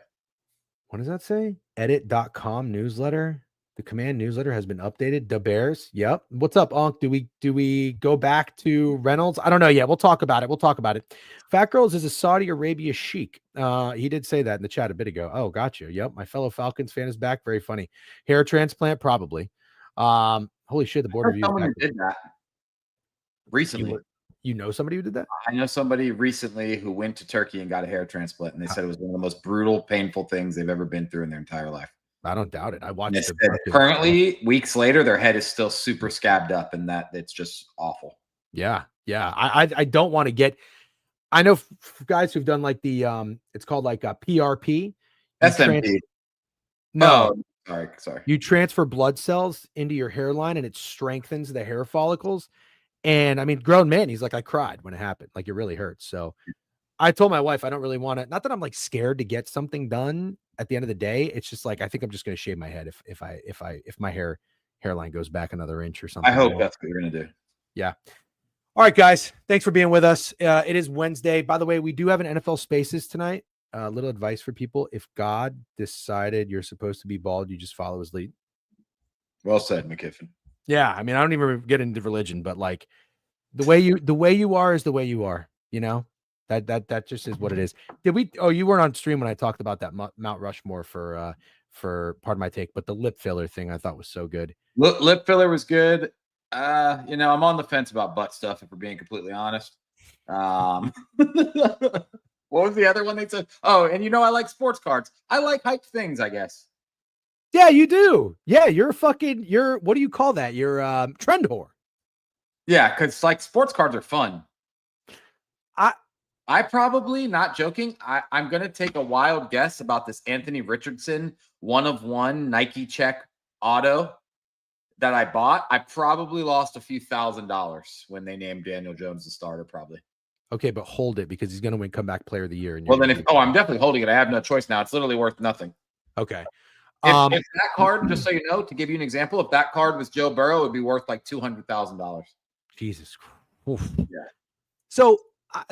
What does that say? Edit.com newsletter. The command newsletter has been updated. The Bears. Yep. What's up, Unc? Do we go back to Reynolds? I don't know yet. We'll talk about it. Fat Girls is a Saudi Arabia sheik. He did say that in the chat a bit ago. Oh, gotcha. Yep. My fellow Falcons fan is back. Very funny. Hair transplant, probably. Holy shit, the board review. Someone who did that recently. You know somebody who did that? I know somebody recently who went to Turkey and got a hair transplant, and they said it was one of the most brutal, painful things they've ever been through in their entire life. I don't doubt it. I watched it. Currently, weeks later, their head is still super scabbed up, and that it's just awful. Yeah. I don't want to get. I know guys who've done like the it's called like a PRP. SMP. No, sorry. You transfer blood cells into your hairline, and it strengthens the hair follicles. And I mean, grown man, he's like, I cried when it happened. Like, it really hurts. So I told my wife, I don't really want to, not that I'm like scared to get something done at the end of the day. It's just like, I think I'm just going to shave my head if my hairline goes back another inch or something. I hope that's what you're going to do. Yeah. All right, guys. Thanks for being with us. It is Wednesday. By the way, we do have an NFL Spaces tonight. A little advice for people. If God decided you're supposed to be bald, you just follow his lead. Well said, McKiffin. Yeah, I mean, I don't even get into religion, but like the way you are is the way you are. You know, that just is what it is. Did we? Oh, you weren't on stream when I talked about that Mount Rushmore for Pardon My Take, but the lip filler thing I thought was so good. Lip filler was good. I'm on the fence about butt stuff, if we're being completely honest. What was the other one they said? Oh, and I like sports cards. I like hyped things, I guess. Yeah, you do. Yeah, you're what do you call that? You're trend whore. Yeah, because like sports cards are fun. I probably, not joking, I'm going to take a wild guess about this Anthony Richardson 1-of-1 Nike check auto that I bought. I probably lost a few $1,000s when they named Daniel Jones the starter, probably. Okay, but hold it because he's going to win comeback player of the year. Well, then I'm definitely holding it. I have no choice now. It's literally worth nothing. Okay. If that card, just so you know, to give you an example, if that card was Joe Burrow, it would be worth like $200,000. Jesus. Oof. Yeah. So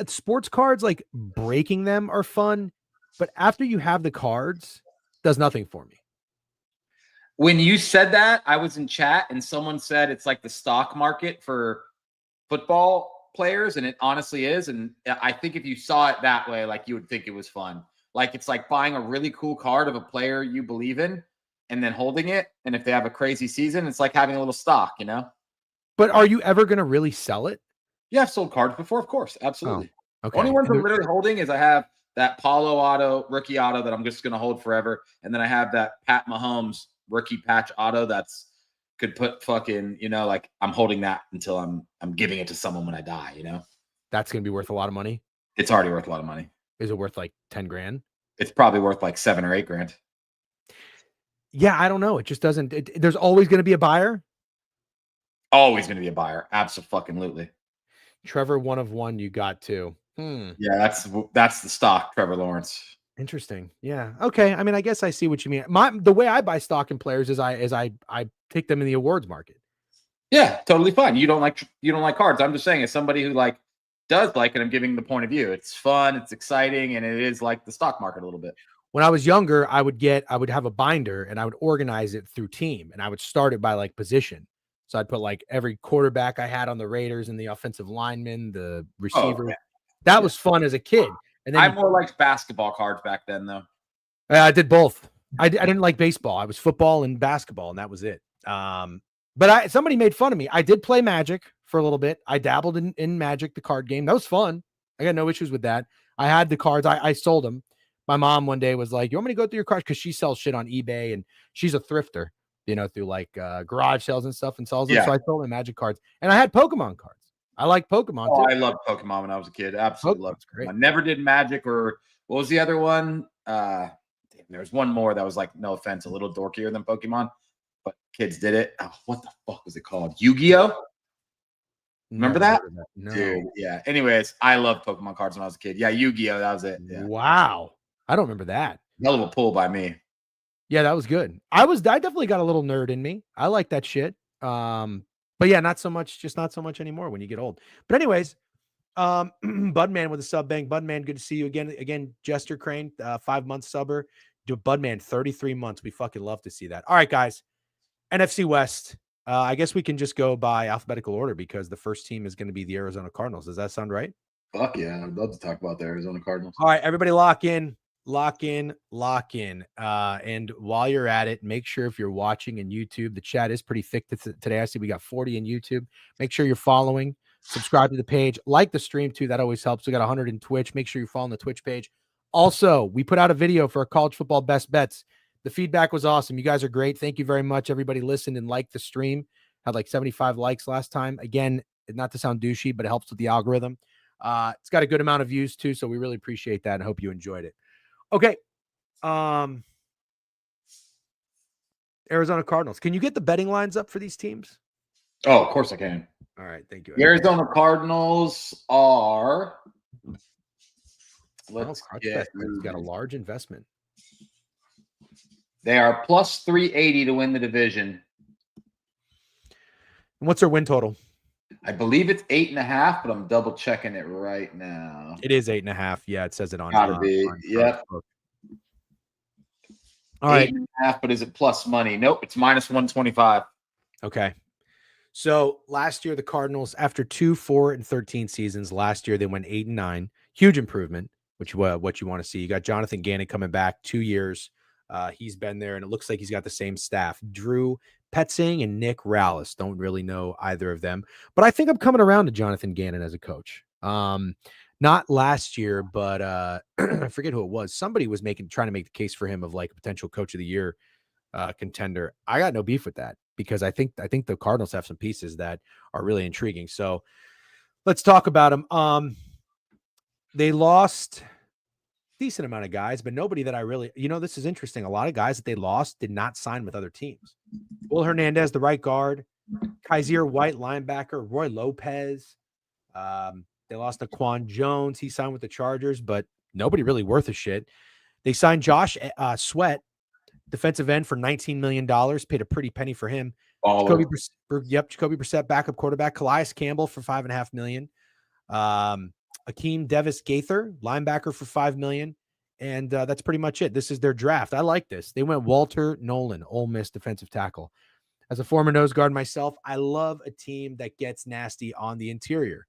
sports cards, like breaking them are fun, but after you have the cards, does nothing for me. When you said that, I was in chat and someone said it's like the stock market for football players, and it honestly is. And I think if you saw it that way, like you would think it was fun. Like it's like buying a really cool card of a player you believe in and then holding it. And if they have a crazy season, it's like having a little stock, But are you ever going to really sell it? Yeah, I've sold cards before, of course. Absolutely. Oh, okay. Only ones I'm literally holding is I have that Paulo auto, rookie auto that I'm just going to hold forever. And then I have that Pat Mahomes rookie patch auto that's could put fucking, like I'm holding that until I'm giving it to someone when I die, That's going to be worth a lot of money. It's already worth a lot of money. Is it worth like 10 grand? it's probably worth like $7 or $8 grand. Yeah, I don't know. It just doesn't. There's always going to be a buyer. Always going to be a buyer. Absolutely. Trevor, 1 of 1. You got to. Yeah, that's the stock, Trevor Lawrence. Interesting. Yeah. Okay. I mean, I guess I see what you mean. The way I buy stock in players is I take them in the awards market. Yeah, totally fine. You don't like cards. I'm just saying, as somebody who like does like it, I'm giving the point of view. It's fun, it's exciting, and it is like the stock market a little bit. When I was younger, I would have a binder and I would organize it through team, and I would start it by like position. So I'd put like every quarterback I had on the Raiders and the offensive linemen, the receiver. yeah. That was fun as a kid. And then I more liked basketball cards back then, though. I did both. I didn't like baseball. I was football and basketball, and that was it. But somebody made fun of me. I did play Magic for a little bit. I dabbled in Magic, the card game. That was fun. I got no issues with that. I had the cards. I sold them. My mom one day was like, "You want me to go through your cards?" Because she sells shit on eBay, and she's a thrifter, through like garage sales and stuff, and sells them. Yeah. So I sold my Magic cards, and I had Pokemon cards. I like Pokemon too. I loved Pokemon when I was a kid. Absolutely loved Great. I never did Magic, or what was the other one? There was one more that was like, no offense, a little dorkier than Pokemon, but kids did it. Oh, what the fuck was it called? Yu-Gi-Oh? Remember that? No. Dude, yeah. Anyways, I loved Pokemon cards when I was a kid. Yeah, Yu-Gi-Oh, that was it. Yeah. Wow. I don't remember that. Hell of a pull by me. Yeah, that was good. I definitely got a little nerd in me. I like that shit. But yeah, not so much anymore when you get old. But anyways, Budman with a sub bank. Budman, good to see you again. Again, Jester Crane, 5 month subber. Budman, 33 months. We fucking love to see that. All right, guys. NFC West. I guess we can just go by alphabetical order because the first team is going to be the Arizona Cardinals. Does that sound right? Fuck yeah. I'd love to talk about the Arizona Cardinals. All right, everybody lock in. And while you're at it, make sure if you're watching in YouTube, the chat is pretty thick today. I see we got 40 in YouTube. Make sure you're following, subscribe to the page, like the stream too. That always helps. We got 100 in Twitch. Make sure you're following the Twitch page. Also, we put out a video for our college football best bets. The feedback was awesome. You guys are great. Thank you very much. Everybody listened and liked the stream. Had like 75 likes last time. Again, not to sound douchey, but it helps with the algorithm. It's got a good amount of views too, so we really appreciate that and hope you enjoyed it. Okay. Arizona Cardinals. Can you get the betting lines up for these teams? Oh, of course I can. All right. Thank you. The Arizona Cardinals are. Let's get. He's got a large investment. They are plus 380 to win the division. And what's their win total? I believe it's 8.5, but I'm double checking it right now. It is 8.5. Yeah, it says it on. Gotta be. Yep. All right. 8.5, but is it plus money? Nope, it's minus 125. Okay. So last year, the Cardinals, after 2, 4, and 13 seasons, last year they went 8-9. Huge improvement, which what you want to see. You got Jonathan Gannon coming back 2 years. He's been there, and it looks like he's got the same staff. Drew Petzing and Nick Rallis. Don't really know either of them, but I think I'm coming around to Jonathan Gannon as a coach. Not last year, but I forget who it was. Somebody was trying to make the case for him of like a potential coach of the year contender. I got no beef with that because I think the Cardinals have some pieces that are really intriguing. So let's talk about them. They lost decent amount of guys, but nobody that I really, this is interesting. A lot of guys that they lost did not sign with other teams. Will Hernandez, the right guard, Kaiser White, linebacker, Roy Lopez. They lost to Quan Jones. He signed with the Chargers, but nobody really worth a shit. They signed Josh Sweat, defensive end, for $19 million. Paid a pretty penny for him. Jacoby Brissett, backup quarterback. Calais Campbell for $5.5 million. Akeem Davis Gaither, linebacker, for $5 million. And that's pretty much it. This is their draft. I like this. They went Walter Nolan, Ole Miss defensive tackle. As a former nose guard myself, I love a team that gets nasty on the interior.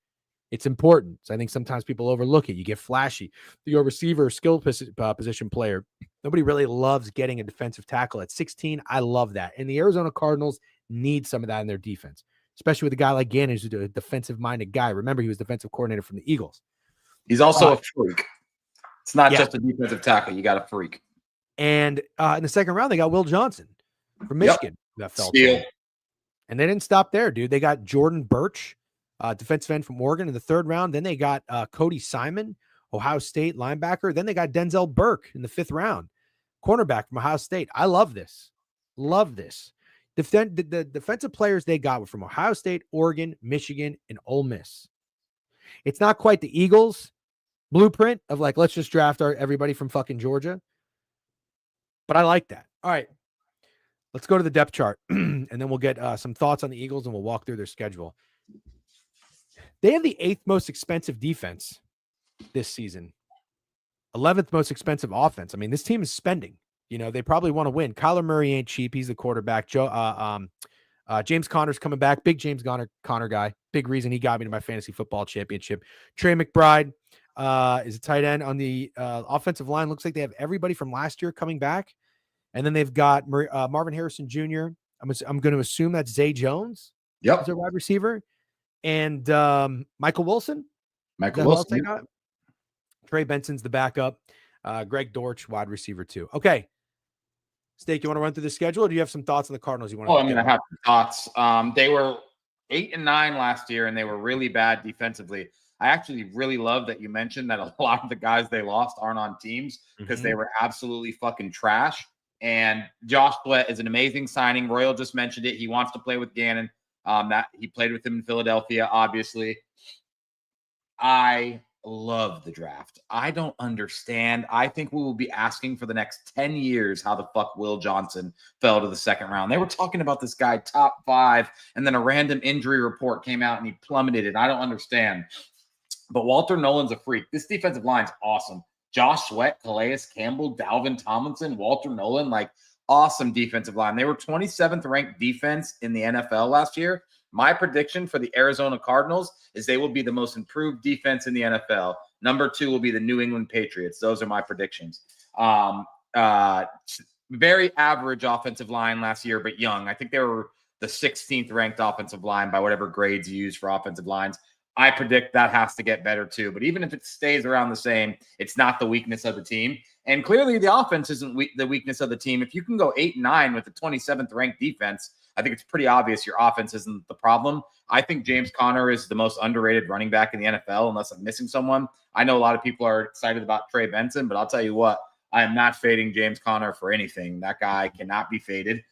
It's important. So I think sometimes people overlook it. You get flashy. Your receiver, skill position player. Nobody really loves getting a defensive tackle at 16. I love that. And the Arizona Cardinals need some of that in their defense, especially with a guy like Gannon, who's a defensive-minded guy. Remember, he was defensive coordinator from the Eagles. He's also a freak. It's not just a defensive tackle. You got a freak. And in the second round, they got Will Johnson from Michigan. That fell Steal. And they didn't stop there, dude. They got Jordan Birch, defensive end from Oregon, in the third round. Then they got Cody Simon, Ohio State linebacker. Then they got Denzel Burke in the 5th round, cornerback from Ohio State. I love this. Love this. The defensive players they got were from Ohio State, Oregon, Michigan, and Ole Miss. It's not quite the Eagles blueprint of like, let's just draft everybody from fucking Georgia. But I like that. All right. Let's go to the depth chart and then we'll get some thoughts on the Eagles and we'll walk through their schedule. They have the 8th most expensive defense this season, 11th most expensive offense. I mean, this team is spending. You know, they probably want to win. Kyler Murray ain't cheap. He's the quarterback. James Conner's coming back. Big James Conner guy. Big reason he got me to my fantasy football championship. Trey McBride is a tight end on the offensive line. Looks like they have everybody from last year coming back. And then they've got Marvin Harrison Jr. I'm going to assume that's Zay Jones. Yep. As a wide receiver. And Michael Wilson. Michael Wilson. Trey Benson's the backup. Greg Dortch, wide receiver 2. Okay. Steak, you want to run through the schedule, or do you have some thoughts on the Cardinals you want to? Oh, I mean, I have some thoughts. They were 8 and 9 last year, and they were really bad defensively. I actually really love that you mentioned that a lot of the guys they lost aren't on teams because they were absolutely fucking trash. And Josh Sweat is an amazing signing. Royal just mentioned it. He wants to play with Gannon. That he played with him in Philadelphia, obviously. I love the draft. I don't understand. I think we will be asking for the next 10 years how the fuck Will Johnson fell to the 2nd round. They were talking about this guy top 5, and then a random injury report came out and he plummeted it. I don't understand. But Walter Nolan's a freak. This defensive line's awesome. Josh Sweat, Calais Campbell, Dalvin Tomlinson, Walter Nolan, like awesome defensive line. They were 27th ranked defense in the NFL last year. My prediction for the Arizona Cardinals is they will be the most improved defense in the NFL. Number 2 will be the New England Patriots. Those are my predictions. Very average offensive line last year, but young. I think they were the 16th ranked offensive line by whatever grades you use for offensive lines. I predict that has to get better too. But even if it stays around the same, it's not the weakness of the team. And clearly the offense isn't the weakness of the team. If you can go 8 and 9 with the 27th ranked defense, I think it's pretty obvious your offense isn't the problem. I think James Conner is the most underrated running back in the NFL, unless I'm missing someone. I know a lot of people are excited about Trey Benson, but I'll tell you what, I am not fading James Conner for anything. That guy cannot be faded.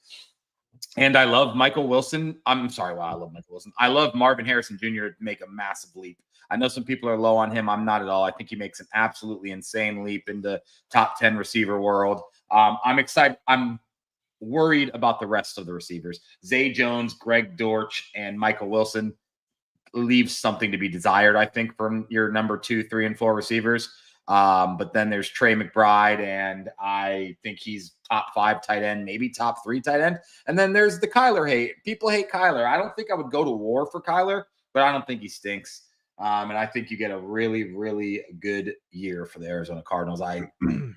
And I love Michael Wilson. I'm sorry, I love Michael Wilson. I love Marvin Harrison Jr. to make a massive leap. I know some people are low on him. I'm not at all. I think he makes an absolutely insane leap in the top 10 receiver world. I'm excited. I'm worried about the rest of the receivers. Zay Jones, Greg Dortch, and Michael Wilson leaves something to be desired, I think, from your number 2, 3, and 4 receivers. But then there's Trey McBride, and I think he's top 5 tight end, maybe top 3 tight end. And then there's the Kyler hate. People hate Kyler. I don't think I would go to war for Kyler, but I don't think he stinks. And I think you get a really, really good year for the Arizona Cardinals. I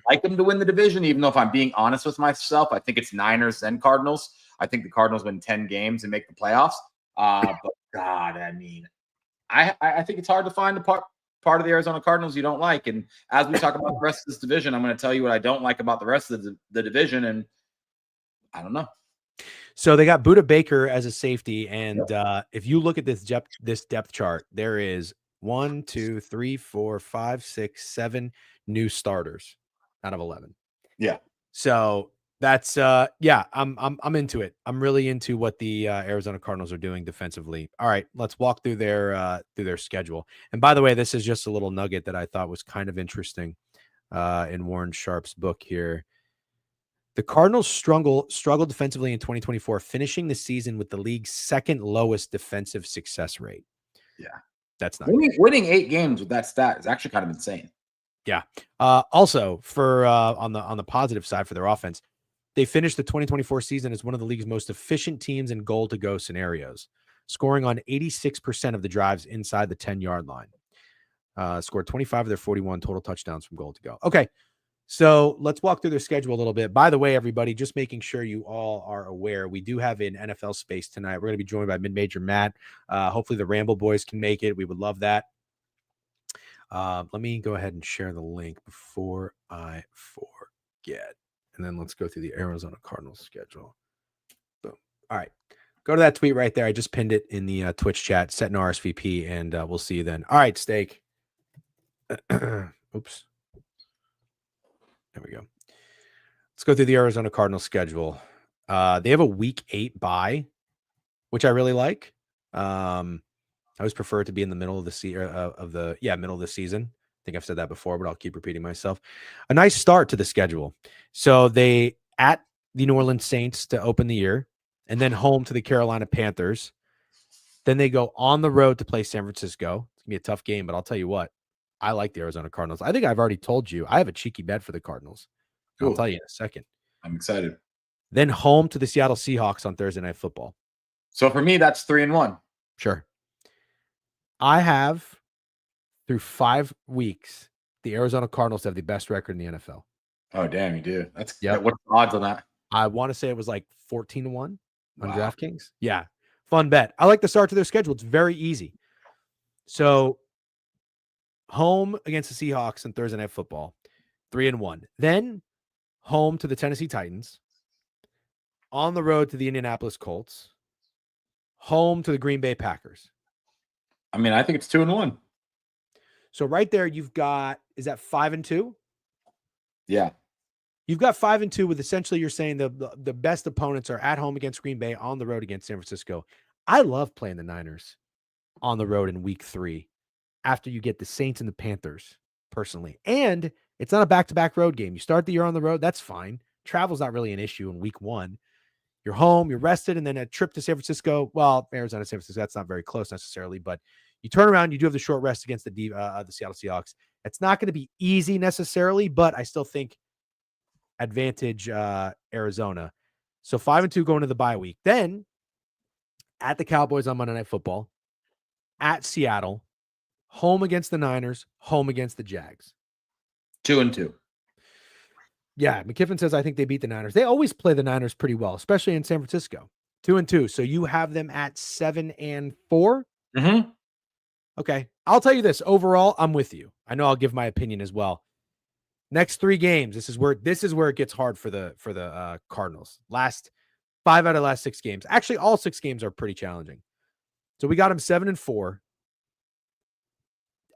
like them to win the division, even though if I'm being honest with myself, I think it's Niners and Cardinals. I think the Cardinals win 10 games and make the playoffs. But God, I mean, I think it's hard to find a part of the Arizona Cardinals you don't like. And as we talk about the rest of this division, I'm going to tell you what I don't like about the rest of the division. And I don't know. So they got Budda Baker as a safety. And if you look at this depth chart, there is 1, 2, 3, 4, 5, 6, 7 new starters out of 11. Yeah. So that's I'm into it. I'm really into what the Arizona Cardinals are doing defensively. All right, let's walk through their schedule. And by the way, this is just a little nugget that I thought was kind of interesting in Warren Sharp's book here. The Cardinals struggled defensively in 2024, finishing the season with the league's 2nd lowest defensive success rate. Yeah, that's not winning 8 games with that stat is actually kind of insane. Yeah. Also, for on the positive side for their offense, they finished the 2024 season as one of the league's most efficient teams in goal-to-go scenarios, scoring on 86% of the drives inside the 10-yard line. Scored 25 of their 41 total touchdowns from goal to go. Okay. So let's walk through their schedule a little bit. By the way, everybody, just making sure you all are aware, we do have an NFL space tonight. We're going to be joined by Mid-Major Matt. Hopefully the Ramble boys can make it. We would love that. Let me go ahead and share the link before I forget. And then let's go through the Arizona Cardinals schedule. Boom. All right. Go to that tweet right there. I just pinned it in the Twitch chat. Set an RSVP, and we'll see you then. All right, Steak. Oops. There we go. Let's go through the Arizona Cardinals schedule. They have a week 8 bye, which I really like. I always prefer it to be in the middle of the middle of the season. I think I've said that before, but I'll keep repeating myself. A nice start to the schedule. So they at the New Orleans Saints to open the year, and then home to the Carolina Panthers. Then they go on the road to play San Francisco. It's gonna be a tough game, but I'll tell you what, I like the Arizona Cardinals. I think I've already told you I have a cheeky bet for the Cardinals. I'll tell you in a second. I'm excited. Then home to the Seattle Seahawks on Thursday Night Football. So for me, that's 3-1. Sure. I have, through 5 weeks, the Arizona Cardinals have the best record in the NFL. Oh, damn, you do. That's Yep. What's the odds on that? I want to say it was like 14-1 on Wow. DraftKings. Yeah. Fun bet. I like the start to their schedule. It's very easy. So home against the Seahawks on Thursday Night Football, 3-1. Then home to the Tennessee Titans, on the road to the Indianapolis Colts, home to the Green Bay Packers. I mean, I think it's 2-1. So right there, you've got, is that 5-2? Yeah. You've got 5-2 with essentially you're saying the best opponents are at home against Green Bay, on the road against San Francisco. I love playing the Niners on the road in week 3 after you get the Saints and the Panthers, personally. And it's not a back-to-back road game. You start the year on the road, that's fine. Travel's not really an issue in week 1. You're home, you're rested, and then a trip to San Francisco. Well, Arizona, San Francisco, that's not very close necessarily, but you turn around, you do have the short rest against the Seattle Seahawks. It's not going to be easy necessarily, but I still think advantage Arizona. So 5-2 going to the bye week. Then at the Cowboys on Monday Night Football, at Seattle, home against the Niners, home against the Jags. 2-2. Yeah, McKiffin says, I think they beat the Niners. They always play the Niners pretty well, especially in San Francisco. 2-2. So you have them at 7-4? Mm-hmm. Okay. I'll tell you this. Overall, I'm with you. I know I'll give my opinion as well. Next 3 games, this is where it gets hard for the Cardinals. Last 5 out of the last 6 games. Actually, all 6 games are pretty challenging. So we got them 7-4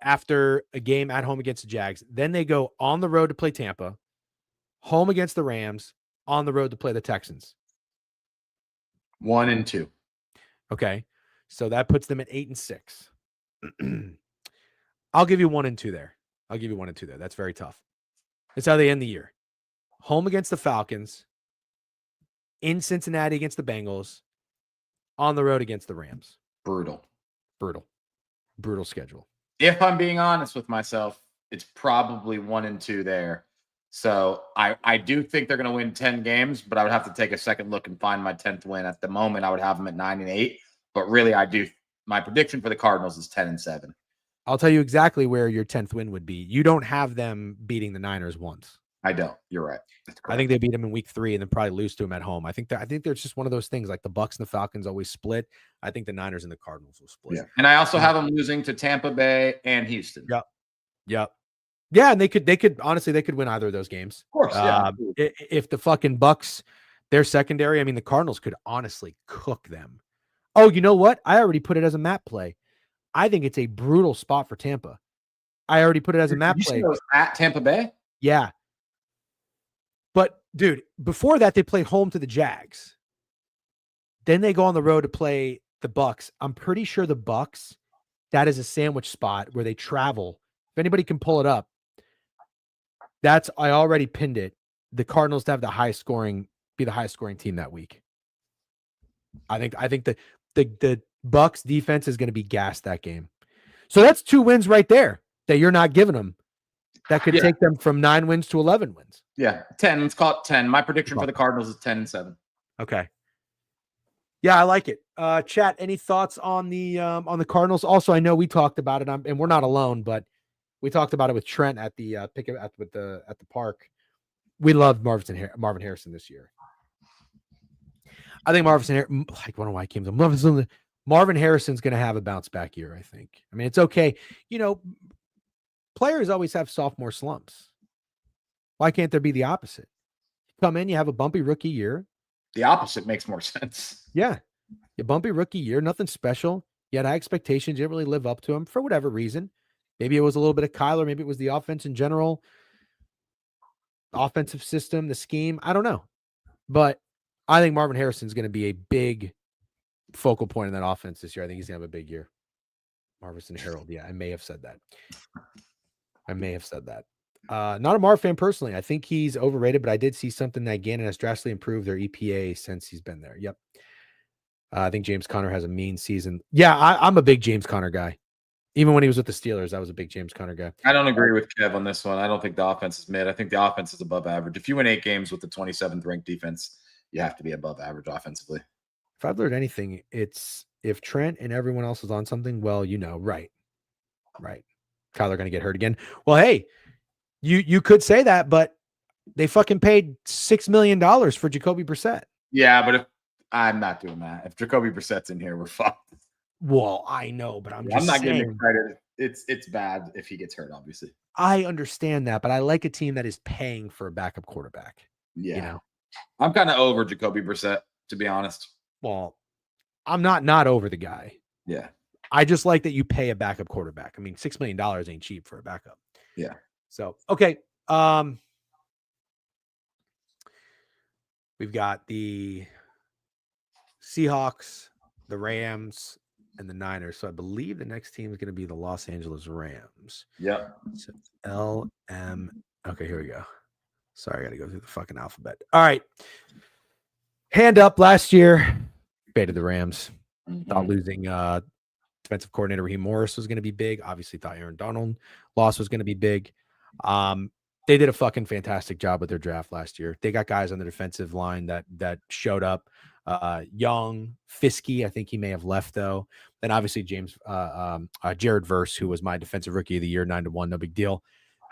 after a game at home against the Jags. Then they go on the road to play Tampa, home against the Rams, on the road to play the Texans. 1-2. Okay. So that puts them at 8-6. I'll give you 1-2 there. That's very tough. That's how they end the year. Home against the Falcons, in Cincinnati against the Bengals, on the road against the Rams. Brutal Schedule. If I'm being honest with myself, it's probably 1-2 there. So I do think they're going to win 10 games, but I would have to take a second look and find my 10th win. At the moment, I would have them at 9-8. But really, my prediction for the Cardinals is 10-7. I'll tell you exactly where your 10th win would be. You don't have them beating the Niners once. I don't. You're right. I think they beat them in week 3 and then probably lose to them at home. I think there's just one of those things like the Bucs and the Falcons always split. I think the Niners and the Cardinals will split. Yeah. And I also have them losing to Tampa Bay and Houston. Yep. Yeah, and they could honestly win either of those games. Of course, yeah. If the fucking Bucs, their secondary, I mean, the Cardinals could honestly cook them. Oh, you know what? I already put it as a map play. I think it's a brutal spot for Tampa. I already put it as a map play. At Tampa Bay? Yeah. But, dude, before that, they play home to the Jags. Then they go on the road to play the Bucs. I'm pretty sure the Bucs, that is a sandwich spot where they travel. If anybody can pull it up, I already pinned it. The Cardinals to have be the highest scoring team that week. I think the Bucs defense is going to be gassed that game. So that's 2 wins right there that you're not giving them. That could take them from 9 wins to 11 wins. Yeah, 10. Let's call it 10. My prediction for the Cardinals is 10-7. Okay. Yeah, I like it. Chat, any thoughts on the Cardinals? Also, I know we talked about it, and we're not alone, but we talked about it with Trent at the at the park. We loved Marvin Harrison this year. I think Marvin Harrison's going to have a bounce back year. I think. I mean, it's okay. You know, players always have sophomore slumps. Why can't there be the opposite? You come in, you have a bumpy rookie year. The opposite makes more sense. Yeah. A bumpy rookie year, nothing special. You had high expectations. You didn't really live up to them for whatever reason. Maybe it was a little bit of Kyler. Maybe it was the offense in general, offensive system, the scheme. I don't know. But I think Marvin Harrison is going to be a big focal point in that offense this year. I think he's going to have a big year. Marvin Harold. Yeah, I may have said that. Not a Marv fan personally. I think he's overrated, but I did see something that Gannon has drastically improved their EPA since he's been there. Yep. I think James Conner has a mean season. Yeah, I'm a big James Conner guy. Even when he was with the Steelers, I was a big James Conner guy. I don't agree with Kev on this one. I don't think the offense is mid. I think the offense is above average. If you win 8 games with the 27th ranked defense, you have to be above average offensively. If I've learned anything, it's if Trent and everyone else is on something, well, right. Kyler going to get hurt again. Well, hey, you could say that, but they fucking paid $6 million for Jacoby Brissett. Yeah, but if I'm not doing that. If Jacoby Brissett's in here, we're fucked. Well, I know, but I'm not saying, getting excited. It's bad if he gets hurt, obviously. I understand that, but I like a team that is paying for a backup quarterback. Yeah. You know? I'm kind of over Jacoby Brissett, to be honest. Well, I'm not over the guy. Yeah. I just like that you pay a backup quarterback. I mean, $6 million ain't cheap for a backup. Yeah. So, okay. We've got the Seahawks, the Rams, and the Niners. So I believe the next team is going to be the Los Angeles Rams. Yeah. So LM. Okay, here we go. Sorry, I got to go through the fucking alphabet. All right. Hand up last year. Faded the Rams. Thought losing defensive coordinator Raheem Morris was going to be big. Obviously thought Aaron Donald loss was going to be big. They did a fucking fantastic job with their draft last year. They got guys on the defensive line that showed up. Young, Fiske, I think he may have left though. Then obviously Jared Verse, who was my defensive rookie of the year, 9-1, no big deal.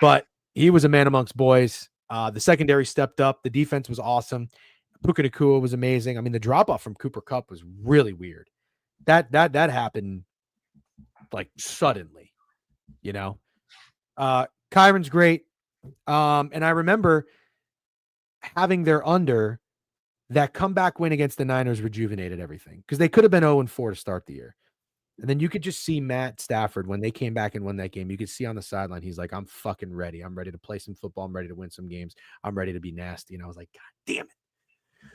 But he was a man amongst boys. The secondary stepped up. The defense was awesome. Puka Nacua was amazing. I mean, the drop off from Cooper Kupp was really weird. That happened like suddenly, you know. Kyron's great. And I remember having their under. That comeback win against the Niners rejuvenated everything because they could have been 0-4 to start the year. And then you could just see Matt Stafford when they came back and won that game. You could see on the sideline, he's like, I'm fucking ready. I'm ready to play some football. I'm ready to win some games. I'm ready to be nasty. And I was like, God damn it.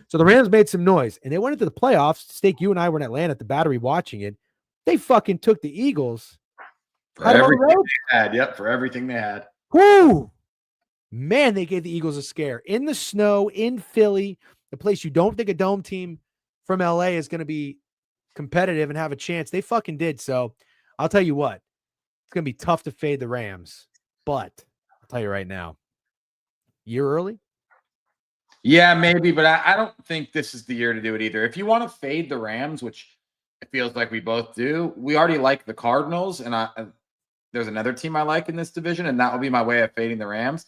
So the Rams made some noise and they went into the playoffs. Steak, you and I were in Atlanta at the Battery watching it. They fucking took the Eagles. For everything they had. Yep, for everything they had. Woo! Man, they gave the Eagles a scare. In the snow, in Philly, the place you don't think a dome team from LA is going to be competitive and have a chance. They fucking did. So I'll tell you what, it's going to be tough to fade the Rams, but I'll tell you right now, year early. Yeah, maybe, but I don't think this is the year to do it either. If you want to fade the Rams, which it feels like we both do, we already like the Cardinals, and there's another team I like in this division, and that will be my way of fading the Rams.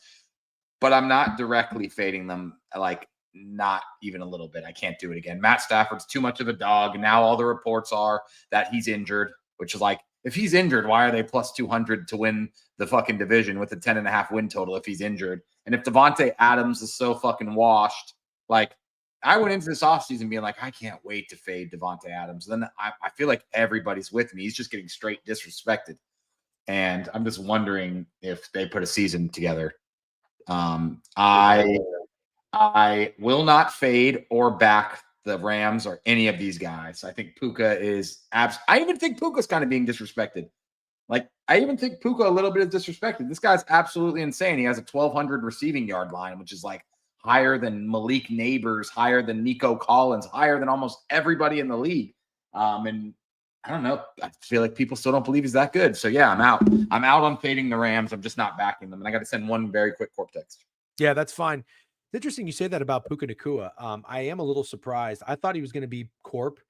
But I'm not directly fading them, like not even a little bit. I can't do it again. Matt Stafford's too much of a dog. And now all the reports are that he's injured, which is like, if he's injured, why are they plus 200 to win the fucking division with a 10.5 win total if he's injured? And if Devontae Adams is so fucking washed, like I went into this offseason being like, I can't wait to fade Devontae Adams. And then I feel like everybody's with me. He's just getting straight disrespected. And I'm just wondering if they put a season together. I will not fade or back the Rams or any of these guys. I think Puka is I even think Puka's kind of being disrespected. Like, I even think Puka a little bit is disrespected. This guy's absolutely insane. He has a 1,200 receiving yard line, which is like higher than Malik Neighbors, higher than Nico Collins, higher than almost everybody in the league. And I don't know. I feel like people still don't believe he's that good. So yeah, I'm out. I'm out on fading the Rams. I'm just not backing them. And I got to send one very quick corp text. Yeah, that's fine. It's interesting you say that about Puka Nacua. I am a little surprised. I thought he was going to be corp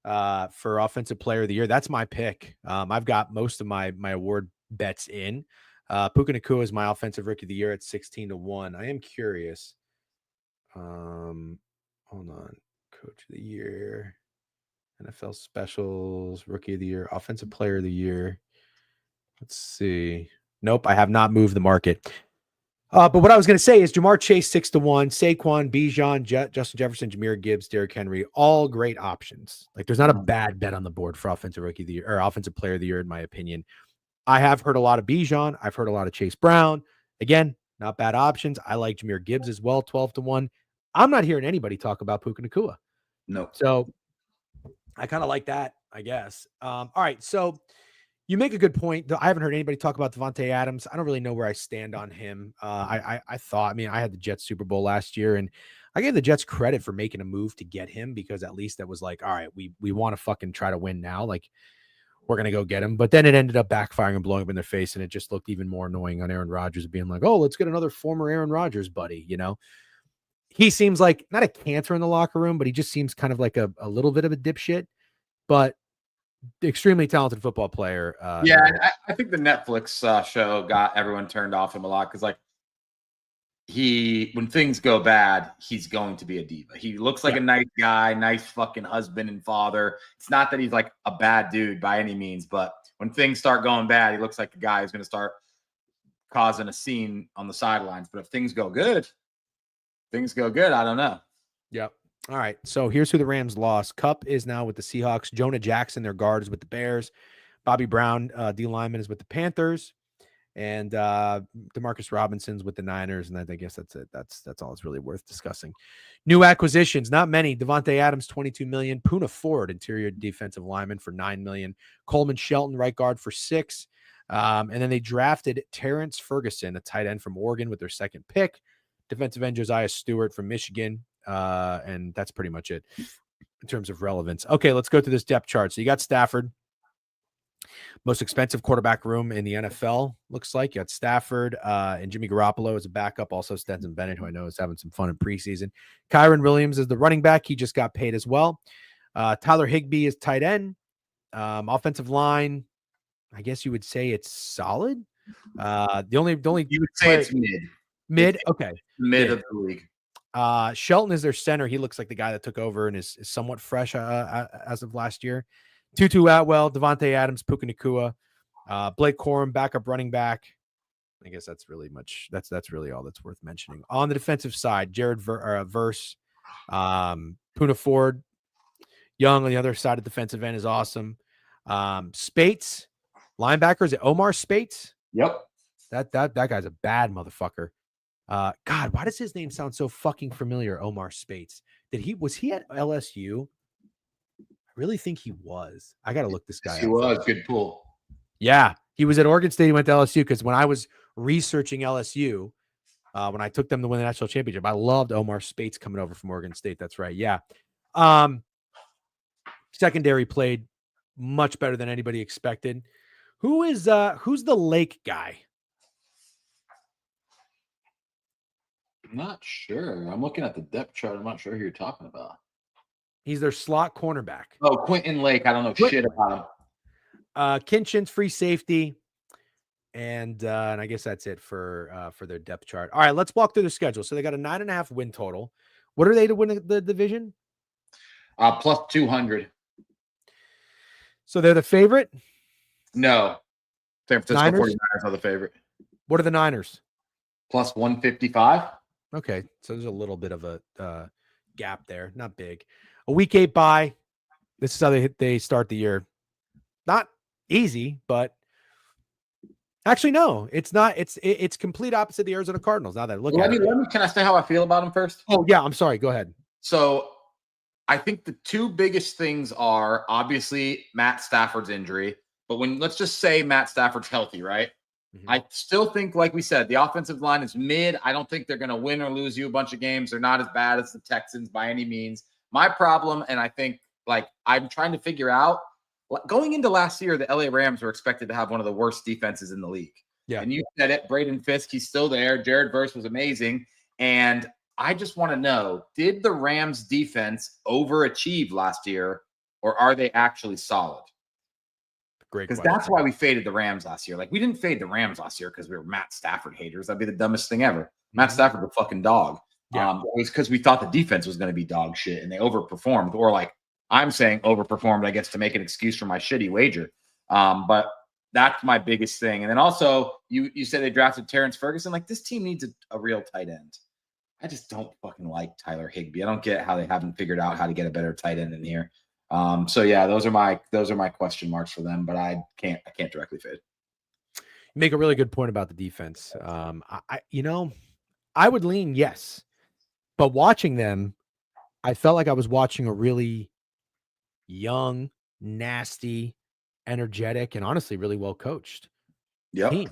for offensive player of the year. That's my pick. I've got most of my award bets in. Puka Nacua is my offensive rookie of the year at 16-1. I am curious. Hold on. Coach of the year, NFL specials, rookie of the year, offensive player of the year. Let's see. Nope, I have not moved the market. But what I was going to say is Jamar Chase 6-1, Saquon, Bijan, Justin Jefferson, Jahmyr Gibbs, Derrick Henry, all great options. Like there's not a bad bet on the board for offensive rookie of the year or offensive player of the year, in my opinion. I have heard a lot of Bijan. I've heard a lot of Chase Brown. Again, not bad options. I like Jahmyr Gibbs as well, 12-1. I'm not hearing anybody talk about Puka Nacua. No. So I kind of like that, I guess. All right. So you make a good point. I haven't heard anybody talk about Devontae Adams. I don't really know where I stand on him. I mean, I had the Jets Super Bowl last year, and I gave the Jets credit for making a move to get him because at least that was like, all right, we want to fucking try to win now. Like, we're going to go get him. But then it ended up backfiring and blowing up in their face, and it just looked even more annoying on Aaron Rodgers being like, oh, let's get another former Aaron Rodgers buddy, you know? He seems like not a cancer in the locker room, but he just seems kind of like a little bit of a dipshit, but extremely talented football player. I think the Netflix show got everyone turned off him a lot because, like, when things go bad, he's going to be a diva. He looks like a nice guy, nice fucking husband and father. It's not that he's like a bad dude by any means, but when things start going bad, he looks like a guy who's going to start causing a scene on the sidelines. But if things go good, I don't know. Yep. All right. So here's who the Rams lost. Kupp is now with the Seahawks. Jonah Jackson, their guard, is with the Bears. Bobby Brown, D lineman, is with the Panthers. And Demarcus Robinson's with the Niners. And I guess that's it. That's all it's really worth discussing. New acquisitions, not many. Devontae Adams, $22 million. Poona Ford, interior defensive lineman, for $9 million. Coleman Shelton, right guard, for $6 million. And then they drafted Terrence Ferguson, a tight end from Oregon, with their second pick. Defensive end Josiah Stewart from Michigan. And that's pretty much it in terms of relevance. Okay, let's go to this depth chart. So you got Stafford, most expensive quarterback room in the NFL, looks like. You got Stafford and Jimmy Garoppolo as a backup. Also Stetson Bennett, who I know is having some fun in preseason. Kyron Williams is the running back. He just got paid as well. Tyler Higbee is tight end. Offensive line, I guess you would say it's solid. The only you would say it's mid. Okay. Mid of the league. Shelton is their center. He looks like the guy that took over and is somewhat fresh as of last year. Tutu Atwell, Devontae Adams, Puka Nacua, Blake Corum, backup running back. I guess that's really all that's worth mentioning. On the defensive side, Jared Verse, Poona Ford, Young on the other side of defensive end is awesome. Spates, linebacker, is it Omar Spates? Yep. That guy's a bad motherfucker. God, why does his name sound so fucking familiar? Omar Spates. Was he at LSU? I really think he was. I got to look this guy up. He was. Good pull. Yeah. He was at Oregon State. He went to LSU because when I was researching LSU, when I took them to win the national championship, I loved Omar Spates coming over from Oregon State. That's right. Yeah. Secondary played much better than anybody expected. Who's the Lake guy? I'm not sure. I'm looking at the depth chart. I'm not sure who you're talking about. He's their slot cornerback. Oh, Quentin Lake. I don't know shit about him. Kinchin's free safety. And I guess that's it for their depth chart. All right, let's walk through the schedule. So they got a 9.5 win total. What are they to win the division? Plus 200. So they're the favorite? No. San Francisco Niners? 49ers are the favorite. What are the Niners? Plus 155. Okay, so there's a little bit of a gap there. Not big. A week 8 bye. This is how they start the year. Not easy, but actually, no, it's not. It's complete opposite the Arizona Cardinals. Now that I look at it. Can I say how I feel about them first? Oh, yeah. I'm sorry. Go ahead. So I think the two biggest things are obviously Matt Stafford's injury. But let's just say Matt Stafford's healthy, right? Mm-hmm. I still think, like we said, the offensive line is mid. I don't think they're going to win or lose you a bunch of games. They're not as bad as the Texans by any means. My problem, and I think I'm trying to figure out, going into last year, the LA Rams were expected to have one of the worst defenses in the league. Yeah. And you said it, Braden Fisk, he's still there. Jared Verse was amazing. And I just want to know, did the Rams defense overachieve last year, or are they actually solid? Great. Because that's why we faded the Rams last year. Like, we didn't fade the Rams last year because we were Matt Stafford haters. That'd be the dumbest thing ever. Matt Stafford's a fucking dog. Yeah. It was because we thought the defense was going to be dog shit and they overperformed, or like I'm saying overperformed, I guess, to make an excuse for my shitty wager. But that's my biggest thing. And then also you said they drafted Terrence Ferguson. Like, this team needs a real tight end. I just don't fucking like Tyler Higbee. I don't get how they haven't figured out how to get a better tight end in here. So yeah, those are my question marks for them, but I can't directly fade. Make a really good point about the defense. I would lean yes, but watching them, I felt like I was watching a really young, nasty, energetic, and honestly really well coached Yep. team.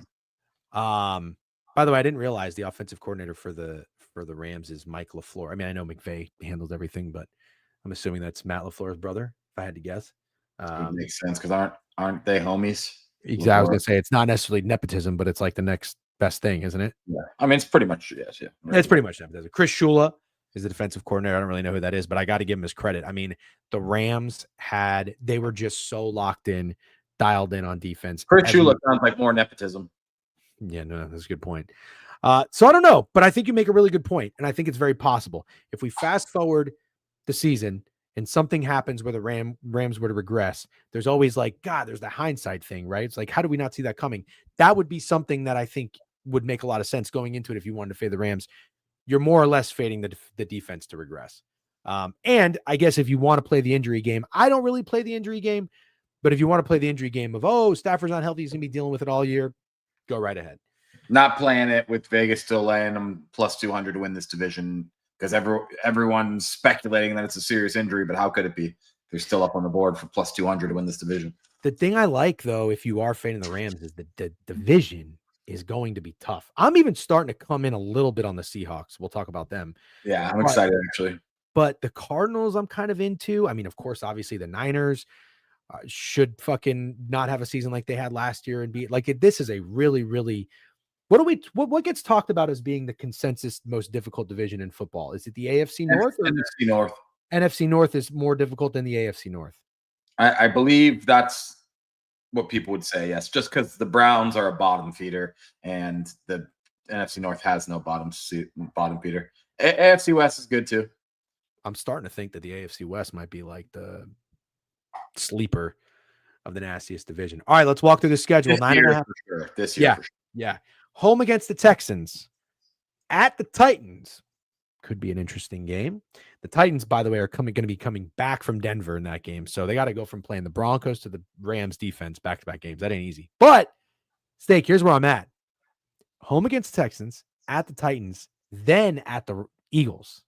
By the way, I didn't realize the offensive coordinator for the Rams is Mike LaFleur. I mean, I know McVay handles everything, but I'm assuming that's Matt LaFleur's brother, if I had to guess. It makes sense because aren't they homies? Exactly. I was gonna say it's not necessarily nepotism, but it's like the next best thing, isn't it? Yeah. I mean, it's pretty much yes. Yeah. Right. It's pretty much nepotism. Chris Shula is the defensive coordinator. I don't really know who that is, but I got to give him his credit. I mean, the Rams they were just so locked in, dialed in on defense. Chris Shula sounds like more nepotism. Yeah, no, that's a good point. So I don't know, but I think you make a really good point, and I think it's very possible. If we fast forward the season and something happens where the Rams were to regress, there's always like, God, there's the hindsight thing, right? It's like, how do we not see that coming? That would be something that I think would make a lot of sense going into it. If you wanted to fade the Rams, you're more or less fading the defense to regress. And I guess if you want to play the injury game, I don't really play the injury game, but if you want to play the injury game of, Stafford's not healthy, he's going to be dealing with it all year, go right ahead. Not playing it with Vegas still laying them plus 200 to win this division because everyone's speculating that it's a serious injury, but how could it be? They're still up on the board for plus 200 to win this division. The thing I like, though, if you are fading the Rams, is that the division is going to be tough. I'm even starting to come in a little bit on the Seahawks. We'll talk about them. Yeah, I'm excited, actually. But the Cardinals I'm kind of into. I mean, of course, obviously the Niners should fucking not have a season like they had last year and be like this is a really, really what gets talked about as being the consensus most difficult division in football? Is it the AFC North? Or NFC North. NFC North is more difficult than the AFC North. I believe that's what people would say, yes, just because the Browns are a bottom feeder and the NFC North has no bottom feeder. AFC West is good too. I'm starting to think that the AFC West might be like the sleeper of the nastiest division. All right, let's walk through the schedule. This year, for sure. Yeah. Home against the Texans, at the Titans. Could be an interesting game. The Titans, by the way, are going to be coming back from Denver in that game. So they got to go from playing the Broncos to the Rams defense back-to-back games. That ain't easy. But, Steak, here's where I'm at. Home against the Texans, at the Titans, then at the Eagles.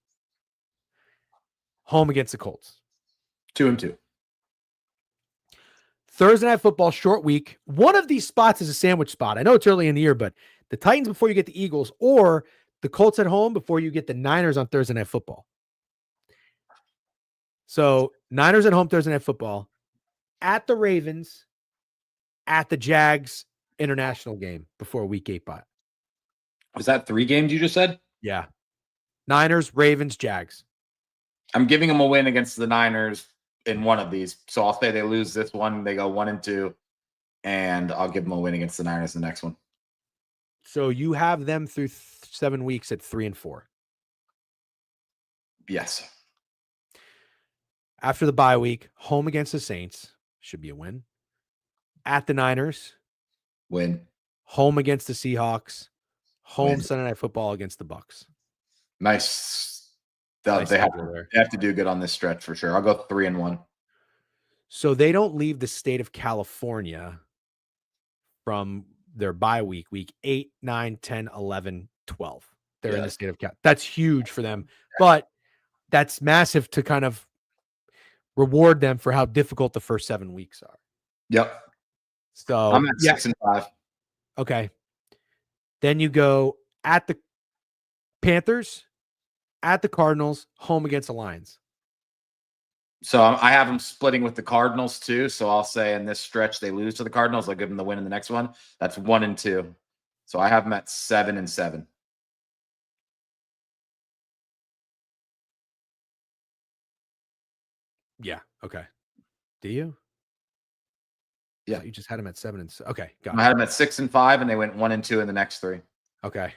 Home against the Colts. 2-2. Thursday Night Football, short week. One of these spots is a sandwich spot. I know it's early in the year, but the Titans before you get the Eagles, or the Colts at home before you get the Niners on Thursday Night Football. So Niners at home Thursday Night Football, at the Ravens, at the Jags international game before week 8 bye. Was that 3 games you just said? Yeah. Niners, Ravens, Jags. I'm giving them a win against the Niners in one of these. So I'll say they lose this one, they go 1-2, and I'll give them a win against the Niners the next one. So you have them through 7 weeks at 3-4. Yes. After the bye week, home against the Saints, should be a win. At the Niners, win. Home against the Seahawks, home Win. Sunday Night Football against the Bucs. Nice. They have to do good on this stretch for sure. I'll go 3-1. So they don't leave the state of California from their bye week 8, 9, 10, 11, 12. They're in the state of California. That's huge for them, but that's massive to kind of reward them for how difficult the first 7 weeks are. Yep. So I'm at 6-5. Okay. Then you go at the Panthers, at the Cardinals, home against the Lions. So I have them splitting with the Cardinals too. So I'll say in this stretch they lose to the Cardinals. I'll give them the win in the next one. That's 1-2. So I have them at 7-7. Yeah. Okay. Do you? Yeah. You just had them at 7 and okay. Got I had them at 6-5, and they went 1-2 in the next 3. Okay.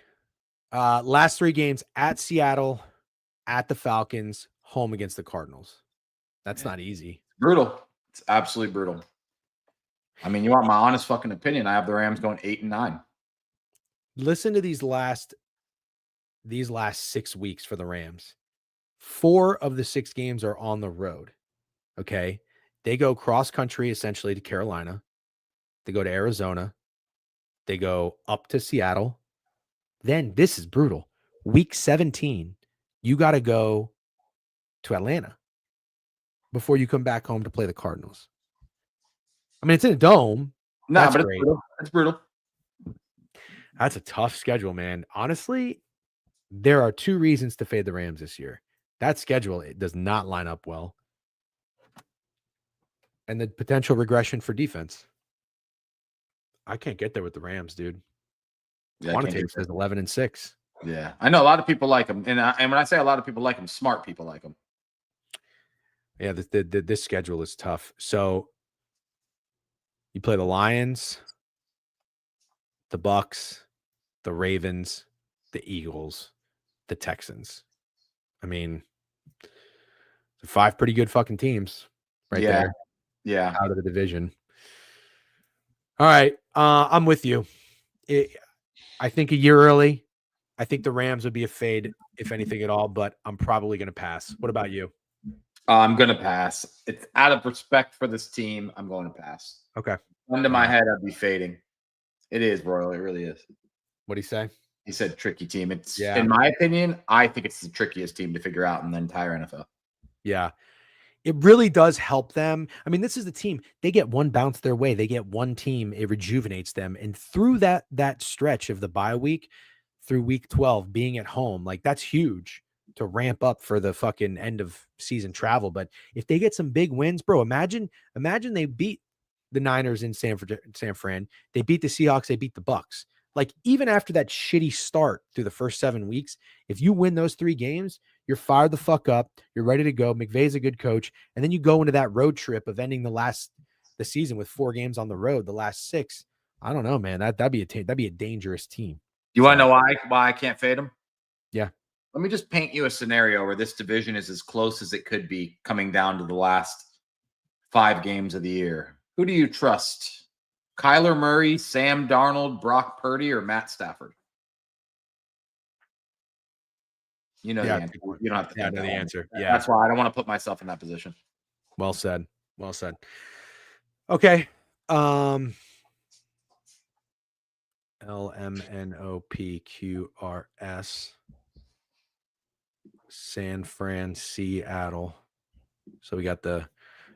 Last 3 games at Seattle, at the Falcons, home against the Cardinals. That's not easy. Brutal. It's absolutely brutal. I mean, you want my honest fucking opinion? I have the Rams going 8-9. Listen to these last 6 weeks for the Rams. 4 of the 6 games are on the road. Okay. They go cross country essentially to Carolina. They go to Arizona. They go up to Seattle. Then this is brutal. Week 17, you got to go to Atlanta before you come back home to play the Cardinals. I mean, it's in a dome. No, That's but great. it's brutal. It's brutal. That's a tough schedule, man. Honestly, there are 2 reasons to fade the Rams this year. That schedule, it does not line up well. And the potential regression for defense. I can't get there with the Rams, dude. Yeah, Quantitative says 11-6. Yeah, I know a lot of people like him, and when I say a lot of people like him, smart people like him. Yeah, this schedule is tough. So you play the Lions, the Bucks, the Ravens, the Eagles, the Texans. I mean, 5 pretty good fucking teams right there. Yeah, Out of the division. All right, I'm with you. I think a year early. I think the Rams would be a fade, if anything at all, but I'm probably going to pass. What about you? I'm going to pass. It's out of respect for this team. I'm going to pass. Okay. Under my head, I'd be fading. It is, Royal. It really is. What did he say? He said tricky team. It's, Yeah. in my opinion, I think it's the trickiest team to figure out in the entire NFL. Yeah. It really does help them. I mean, this is the team. They get one bounce their way. They get one team. It rejuvenates them. And through that stretch of the bye week, through week 12, being at home, like that's huge to ramp up for the fucking end of season travel. But if they get some big wins, bro, imagine they beat the Niners in San Fran. They beat the Seahawks. They beat the Bucks. Like, even after that shitty start through the first 7 weeks, if you win those 3 games, you're fired the fuck up. You're ready to go. McVay's a good coach. And then you go into that road trip of ending the season with 4 games on the road, the last 6. I don't know, man. That'd be a dangerous team. You want to know why I can't fade them? Yeah. Let me just paint you a scenario where this division is as close as it could be coming down to the last 5 games of the year. Who do you trust? Kyler Murray, Sam Darnold, Brock Purdy, or Matt Stafford? You know the answer. You don't have to think know the answer. Yeah. That's why I don't want to put myself in that position. Well said. Well said. Okay. LMNOPQRS. San Fran, Seattle. So we got the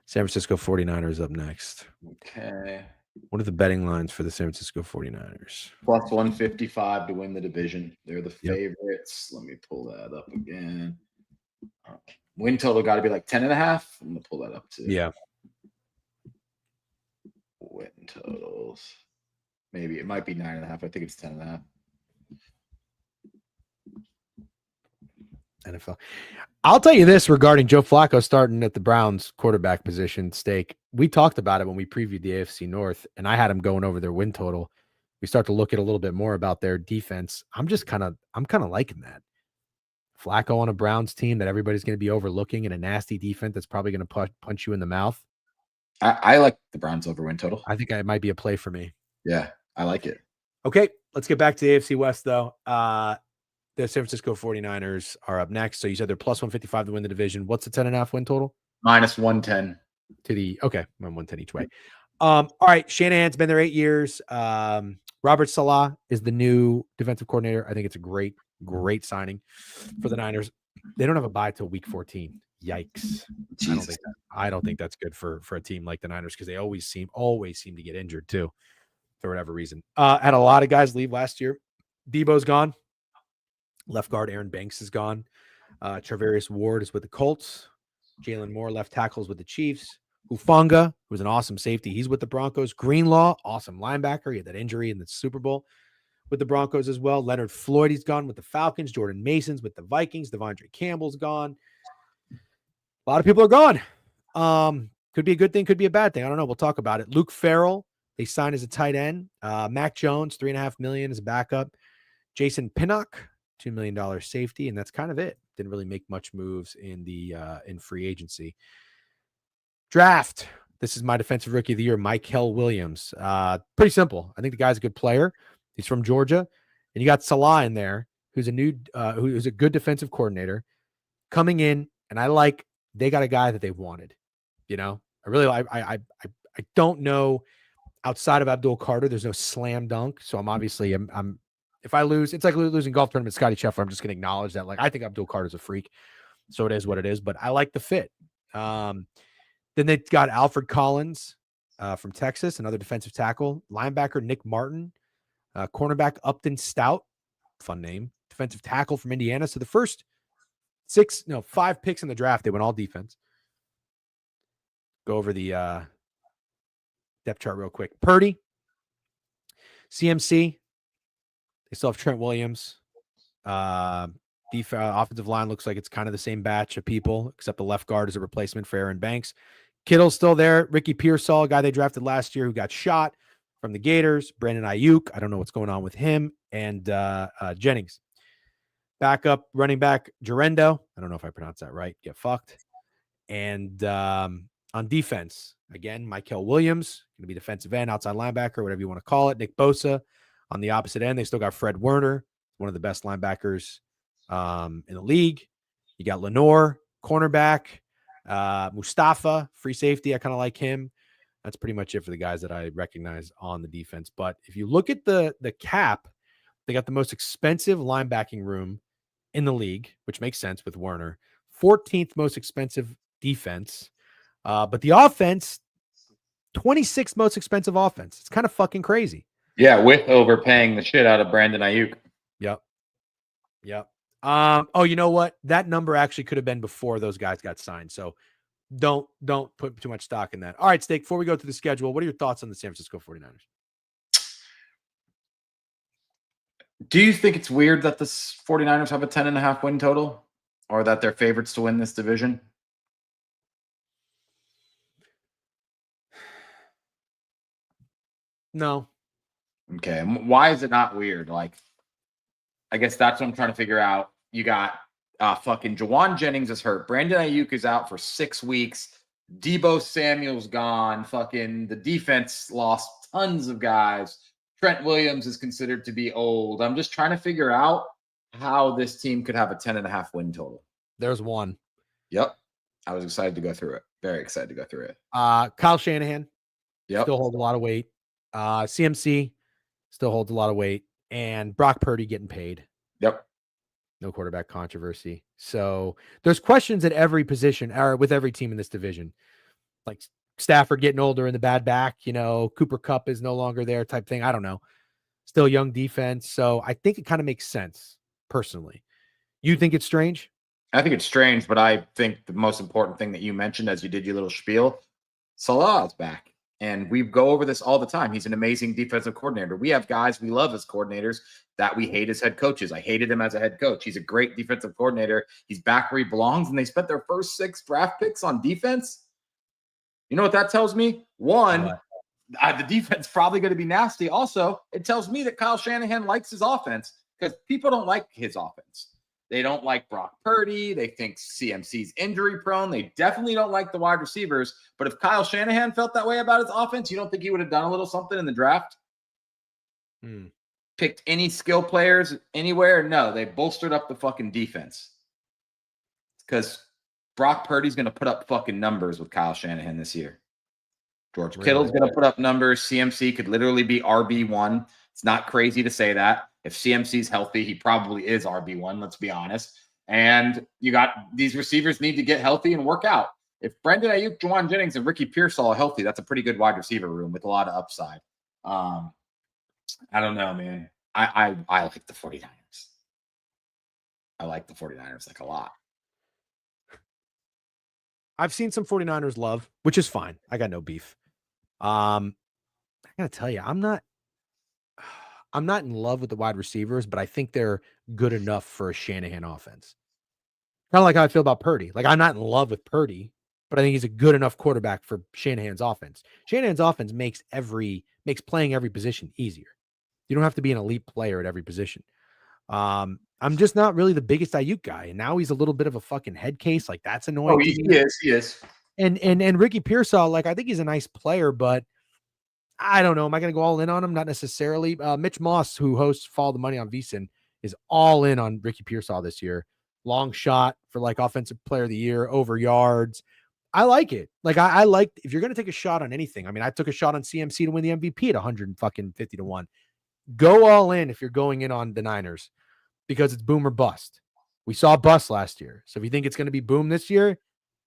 San Francisco 49ers up next. Okay. What are the betting lines for the San Francisco 49ers? Plus 155 to win the division. They're the favorites. Let me pull that up again. Win total got to be like 10.5. I'm going to pull that up too. Yeah. Win totals. Maybe it might be 9.5. I think it's 10.5. NFL. I'll tell you this regarding Joe Flacco starting at the Browns quarterback position stake. We talked about it when we previewed the AFC North, and I had them going over their win total. We start to look at a little bit more about their defense. I'm kind of liking that. Flacco on a Browns team that everybody's going to be overlooking, and a nasty defense that's probably going to punch you in the mouth. I like the Browns over win total. I think it might be a play for me. Yeah, I like it. Okay, let's get back to the AFC West, though. The San Francisco 49ers are up next. So you said they're plus 155 to win the division. What's the 10.5 win total? Minus 110. Okay, 110 each way. All right, Shanahan's been there 8 years. Robert Saleh is the new defensive coordinator. I think it's a great signing for the Niners. They don't have a bye till week 14. Yikes. I don't think that's good for a team like the Niners, because they always seem to get injured too, for whatever reason. Had a lot of guys leave last year. Debo's gone. Left guard Aaron Banks is gone. Travarius Ward is with the Colts. Jalen Moore, left tackles with the Chiefs. Hufanga, who's an awesome safety, he's with the Broncos. Greenlaw, awesome linebacker. He had that injury in the Super Bowl with the Broncos as well. Leonard Floyd, he's gone with the Falcons. Jordan Mason's with the Vikings. Devondre Campbell's gone. A lot of people are gone. Could be a good thing, could be a bad thing. I don't know. We'll talk about it. Luke Farrell, they signed as a tight end. Mac Jones, $3.5 million as a backup. Jason Pinnock, $2 million safety, and that's kind of it. Didn't really make much moves in free agency. Draft. This is my defensive rookie of the year, Mykel Williams. Pretty simple. I think the guy's a good player. He's from Georgia, and you got Salah in there, who's who's a good defensive coordinator coming in, and they got a guy that they wanted. You know, I really I don't know. outside of Abdul Carter, there's no slam dunk. So I'm obviously, I'm if I lose, it's like losing golf tournament, Scotty Scheffler. I'm just going to acknowledge that. Like, I think Abdul Carter's a freak. So it is what it is, but I like the fit. Then they got Alfred Collins from Texas, another defensive tackle, linebacker Nick Martin, cornerback Upton Stout, fun name, defensive tackle from Indiana. So the first 5 picks in the draft, they went all defense. Go over the depth chart real quick. Purdy, CMC, they still have Trent Williams. Offensive line looks like it's kind of the same batch of people, except the left guard is a replacement for Aaron Banks. Kittle's still there. Ricky Pearsall, a guy they drafted last year who got shot from the Gators. Brandon Ayuk, I don't know what's going on with him. And Jennings. Backup running back Gerendo. I don't know if I pronounced that right. Get fucked. And on defense, again, Mykel Williams, going to be defensive end, outside linebacker, whatever you want to call it. Nick Bosa on the opposite end. They still got Fred Werner, one of the best linebackers in the league. You got Lenore, cornerback, Mustafa, free safety. I kind of like him. That's pretty much it for the guys that I recognize on the defense. But if you look at the cap, they got the most expensive linebacking room in the league, which makes sense with Werner. 14th most expensive defense. But the offense, 26th most expensive offense. It's kind of fucking crazy. Yeah, with overpaying the shit out of Brandon Ayuk. Yep. Oh, you know what? That number actually could have been before those guys got signed. So don't put too much stock in that. All right, Steak, before we go through the schedule, what are your thoughts on the San Francisco 49ers? Do you think it's weird that the 49ers have a 10.5 win total, or that they're favorites to win this division? No. Okay. Why is it not weird? Like, I guess that's what I'm trying to figure out. You got fucking Jawan Jennings is hurt. Brandon Ayuk is out for 6 weeks. Deebo Samuel's gone. Fucking the defense lost tons of guys. Trent Williams is considered to be old. I'm just trying to figure out how this team could have a 10.5 win total. There's one. Yep. I was excited to go through it. Very excited to go through it. Kyle Shanahan. Yep. Still holds a lot of weight. CMC still holds a lot of weight. And Brock Purdy getting paid. Yep. No quarterback controversy. So there's questions at every position or with every team in this division. Like Stafford getting older in the bad back, Cooper Kupp is no longer there type thing. I don't know. Still young defense. So I think it kind of makes sense personally. You think it's strange? I think it's strange, but I think the most important thing that you mentioned as you did your little spiel, Salah is back. And we go over this all the time. He's an amazing defensive coordinator. We have guys we love as coordinators that we hate as head coaches. I hated him as a head coach. He's a great defensive coordinator. He's back where he belongs, and they spent their first 6 draft picks on defense. You know what that tells me? One, the defense probably going to be nasty. Also, it tells me that Kyle Shanahan likes his offense because people don't like his offense. They don't like Brock Purdy. They think CMC's injury prone. They definitely don't like the wide receivers. But if Kyle Shanahan felt that way about his offense, you don't think he would have done a little something in the draft? Picked any skill players anywhere? No, they bolstered up the fucking defense. Because Brock Purdy's going to put up fucking numbers with Kyle Shanahan this year. George Kittle's going to put up numbers. CMC could literally be RB1. It's not crazy to say that. If CMC's healthy, he probably is RB1, let's be honest. And you got these receivers need to get healthy and work out. If Brandon Ayuk, Jawan Jennings, and Ricky Pearsall are healthy, that's a pretty good wide receiver room with a lot of upside. I don't know, man. I like the 49ers. I like the 49ers like a lot. I've seen some 49ers love, which is fine. I got no beef. I got to tell you, I'm not in love with the wide receivers, but I think they're good enough for a Shanahan offense. Kind of like how I feel about Purdy. Like, I'm not in love with Purdy, but I think he's a good enough quarterback for Shanahan's offense. Shanahan's offense makes playing every position easier. You don't have to be an elite player at every position. I'm just not really the biggest Ayuk guy, and now he's a little bit of a fucking head case. Like, that's annoying. Oh, he is. And Ricky Pearsall, like, I think he's a nice player, but I don't know. Am I going to go all in on him? Not necessarily. Mitch Moss, who hosts Follow the Money on VSiN, is all in on Ricky Pearsall this year. Long shot for like offensive player of the year, over yards. I like it. Like I like if you're going to take a shot on anything. I mean, I took a shot on CMC to win the MVP at 150 to 1. Go all in if you're going in on the Niners because it's boom or bust. We saw bust last year. So if you think it's going to be boom this year,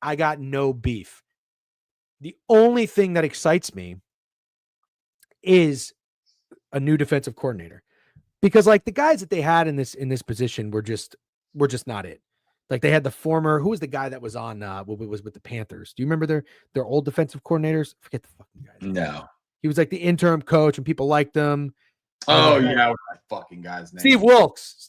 I got no beef. The only thing that excites me is a new defensive coordinator. Because like the guys that they had in this position were just not it. Like they had the former, who was the guy that was on was with the Panthers? Do you remember their old defensive coordinators? Forget the fucking guys. No. He was like the interim coach and people liked him. Oh yeah, what's that fucking guy's name? Steve Wilkes.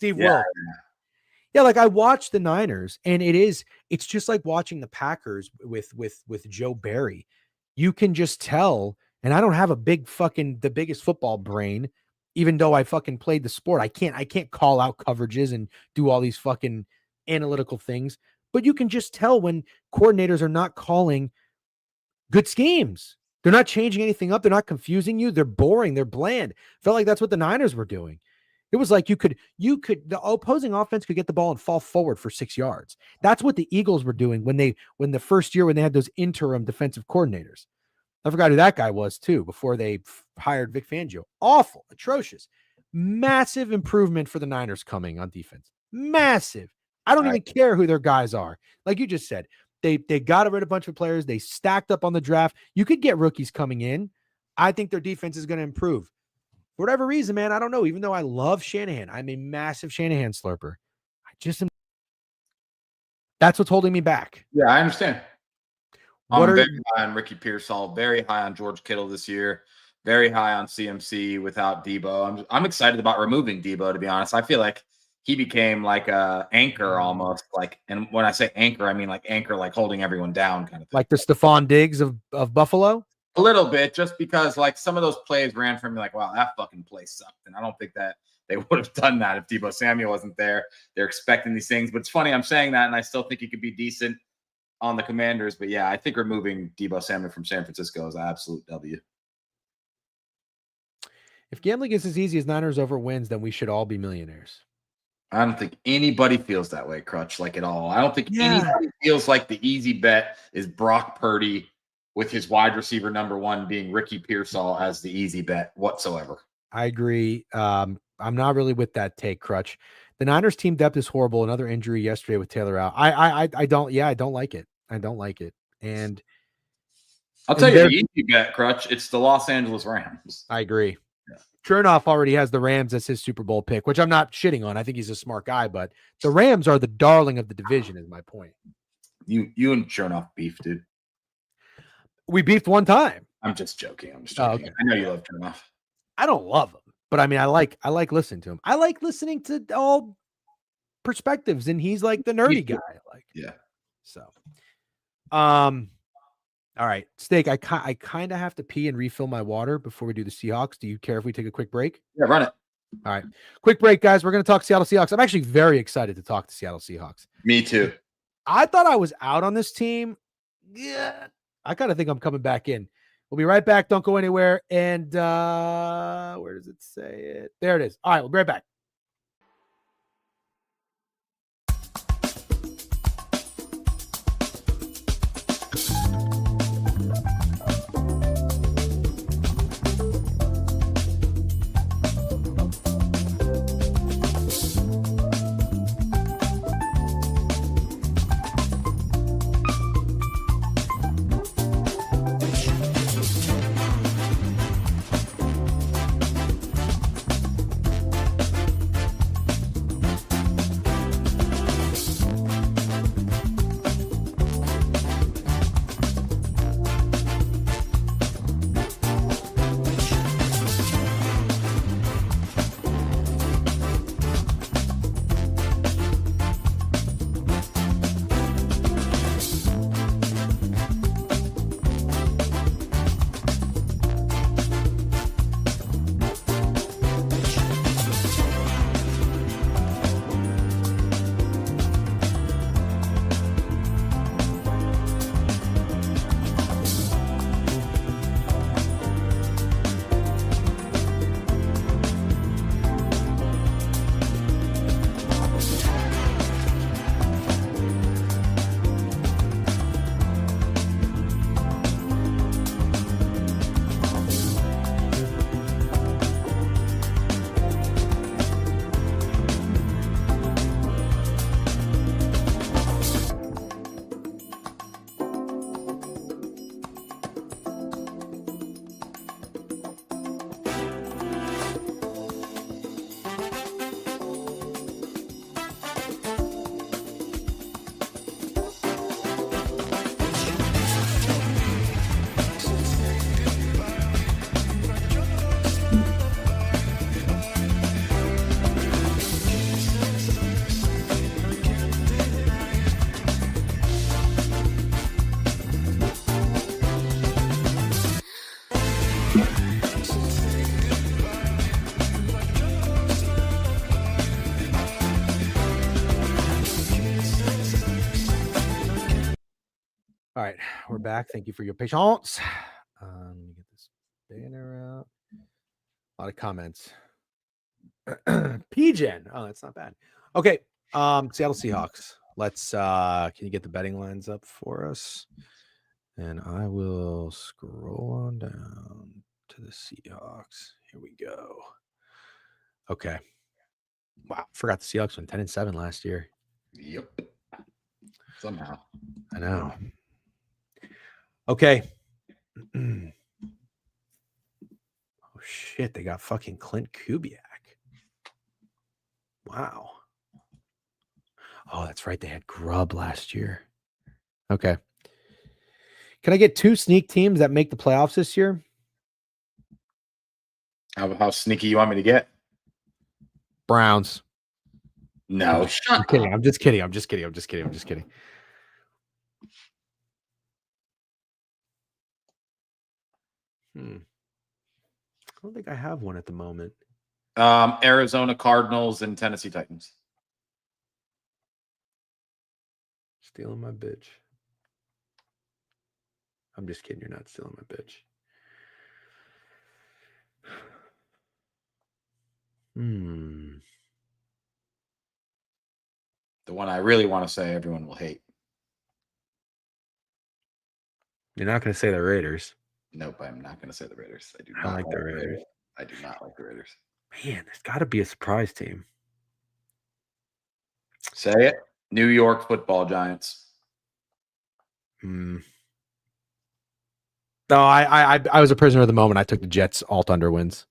Yeah, like I watched the Niners, and it's just like watching the Packers with Joe Barry. You can just tell, and I don't have the biggest football brain, even though I fucking played the sport. I can't call out coverages and do all these fucking analytical things, but you can just tell when coordinators are not calling good schemes. They're not changing anything up. They're not confusing you. They're boring. They're bland. Felt like that's what the Niners were doing. It was like the opposing offense could get the ball and fall forward for 6 yards. That's what the Eagles were doing when the first year when they had those interim defensive coordinators. I forgot who that guy was too before they hired Vic Fangio. Awful, atrocious, massive improvement for the Niners coming on defense. Massive. I don't even care who their guys are. Like you just said, they got rid of a bunch of players. They stacked up on the draft. You could get rookies coming in. I think their defense is going to improve. For whatever reason, man, I don't know. Even though I love Shanahan, I'm a massive Shanahan slurper. That's what's holding me back. Yeah, I understand. I'm very high on Ricky Pearsall, very high on George Kittle this year, very high on CMC without Debo. I'm excited about removing Debo, to be honest. I feel like he became like a anchor almost, like, and when I say anchor, I mean like anchor, like holding everyone down kind of thing. Like the Stephon Diggs of Buffalo? A little bit, just because like some of those plays ran from me like, wow, that fucking play sucked. And I don't think that they would have done that if Debo Samuel wasn't there. They're expecting these things. But it's funny, I'm saying that, and I still think he could be decent on the Commanders. But yeah, I think removing Debo Samuel from San Francisco is an absolute W. If gambling is as easy as Niners over wins, then we should all be millionaires. I don't think anybody feels that way, Crutch, like at all. I don't think anybody feels like the easy bet is Brock Purdy with his wide receiver number 1 being Ricky Pearsall as the easy bet whatsoever. I agree. I'm not really with that take, Crutch. The Niners team depth is horrible. Another injury yesterday with Taylor out. I don't like it. I don't like it. And I'll tell you the easy bet, Crutch. It's the Los Angeles Rams. I agree. Yeah. Chernoff already has the Rams as his Super Bowl pick, which I'm not shitting on. I think he's a smart guy, but the Rams are the darling of the division is my point. You and Chernoff beef, dude. We beefed one time. I'm just joking. Oh, okay. I know you love Chernoff. I don't love him, but I mean, I like listening to him. I like listening to all perspectives, and he's like the nerdy guy. Like, yeah. So, all right, Steak. I kind of have to pee and refill my water before we do the Seahawks. Do you care if we take a quick break? Yeah, run it. All right, quick break, guys. We're going to talk Seattle Seahawks. I'm actually very excited to talk to Seattle Seahawks. Me too. I thought I was out on this team. Yeah. I kind of think I'm coming back in. We'll be right back. Don't go anywhere. And where does it say it? There it is. All right, we'll be right back. All right, we're back. Thank you for your patience. Let me get this banner out. A lot of comments. PGen. Oh, that's not bad. Okay. Seattle Seahawks. Let's can you get the betting lines up for us? And I will scroll on down to the Seahawks. Here we go. Okay. Wow. Forgot the Seahawks went 10-7 last year. Yep. Somehow. I know. Okay. Oh shit, they got fucking Clint Kubiak. Wow. Oh, that's right. They had Grubb last year. Okay. Can I get 2 sneak teams that make the playoffs this year? How sneaky you want me to get? Browns. No, I'm kidding. I'm just kidding. I'm just kidding. I'm just kidding. I'm just kidding. I don't think I have one at the moment. Arizona Cardinals and Tennessee Titans. Stealing my bitch. I'm just kidding. You're not stealing my bitch. The one I really want to say everyone will hate. You're not going to say the Raiders. Nope, I'm not going to say the Raiders. I do I not like the Raiders. I do not like the Raiders. Man, there's got to be a surprise team. Say it. New York Football Giants. No, I was a prisoner of the moment. I took the Jets alt under wins.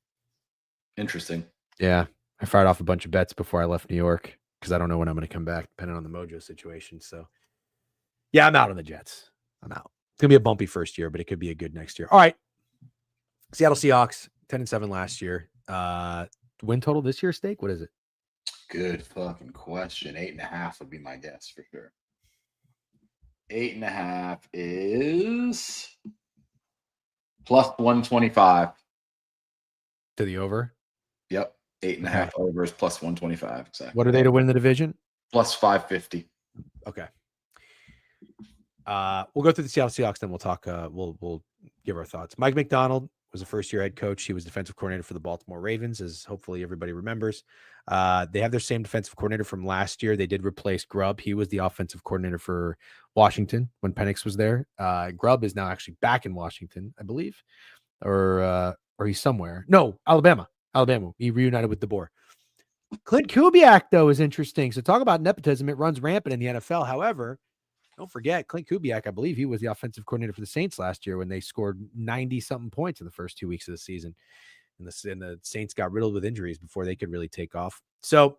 Interesting. Yeah, I fired off a bunch of bets before I left New York because I don't know when I'm going to come back, depending on the Mojo situation. So, yeah, I'm out on the Jets. I'm out. It's going to be a bumpy first year, but it could be a good next year. All right. Seattle Seahawks, 10-7 last year. Win total this year, Steak? What is it? Good fucking question. 8.5 would be my guess for sure. 8.5 is plus 125. To the over? Yep. 8.5 over is plus 125. Exactly. What are they to win the division? Plus 550. Okay. We'll go through the Seattle Seahawks, then we'll talk. We'll give our thoughts. Mike McDonald was a first-year head coach. He was defensive coordinator for the Baltimore Ravens, as hopefully everybody remembers. They have their same defensive coordinator from last year. They did replace Grubb. He was the offensive coordinator for Washington when Penix was there. Grubb is now actually back in Washington, I believe, or he's somewhere. No, Alabama. He reunited with DeBoer. Clint Kubiak, though, is interesting. So talk about nepotism. It runs rampant in the NFL. However, don't forget, Clint Kubiak, I believe he was the offensive coordinator for the Saints last year when they scored 90-something points in the first 2 weeks of the season. And the Saints got riddled with injuries before they could really take off. So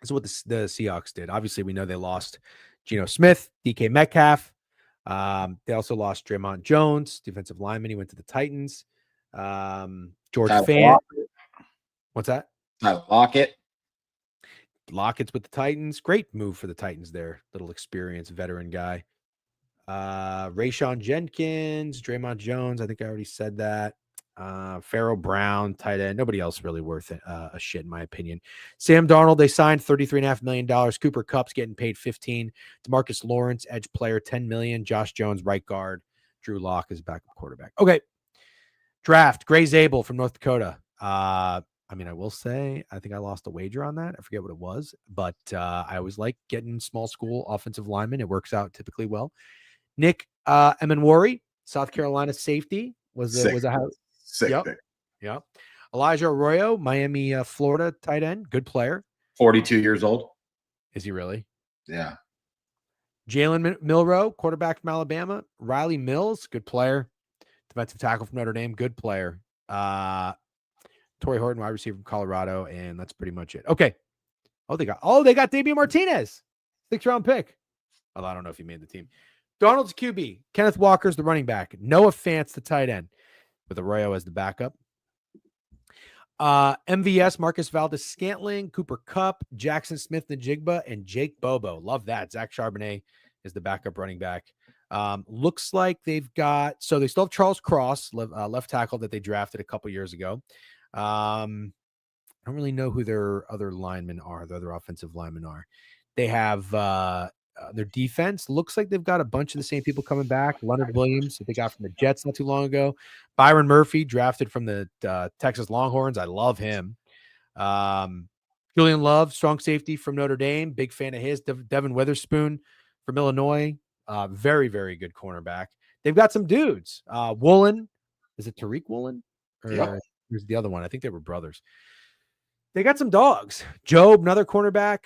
that's what the Seahawks did. Obviously, we know they lost Geno Smith, DK Metcalf. They also lost Draymond Jones, defensive lineman. He went to the Titans. George Fant. What's that? Lockett. Lockett's with the Titans. Great move for the Titans there. Little experienced veteran guy. Rayshon Jenkins, Draymond Jones. I think I already said that. Pharaoh Brown, tight end. Nobody else really worth a shit, in my opinion. Sam Darnold, they signed $33.5 million. Cooper Kupp's getting paid $15. DeMarcus Lawrence, edge player, $10 million. Josh Jones, right guard. Drew Lock is backup quarterback. Okay. Draft, Gray Zabel from North Dakota. I mean, I will say, I think I lost a wager on that. I forget what it was, but I always like getting small school offensive linemen. It works out typically well. Nick Emenwari, South Carolina safety, was a house. Yep. Elijah Arroyo, Miami, Florida tight end, good player. 42 years old. Is he really? Yeah. Jalen Milroe, quarterback from Alabama. Riley Mills, good player. Defensive tackle from Notre Dame, good player. Torrey Horton, wide receiver from Colorado, and that's pretty much it. Okay. They got Damian Martinez, 6th-round pick. Although I don't know if he made the team. Darnold's QB. Kenneth Walker's the running back. Noah Fant's the tight end, with Arroyo as the backup. MVS, Marcus Valdez-Scantling, Cooper Kupp, Jackson Smith-Njigba, and Jake Bobo. Love that. Zach Charbonnet is the backup running back. Looks like they've got, so they still have Charles Cross, left tackle that they drafted a couple years ago. I don't really know who their other linemen are, the other offensive linemen are. They have Their defense looks like they've got a bunch of the same people coming back. Leonard Williams, that they got from the Jets not too long ago. Byron Murphy, drafted from the Texas Longhorns. I love him. Julian Love, strong safety from Notre Dame. Big fan of his. Devin Witherspoon from Illinois. Very, very good cornerback. They've got some dudes. Woolen. Is it Tariq Woolen? Or Here's the other one. I think they were brothers. They got some dogs. Job, another cornerback.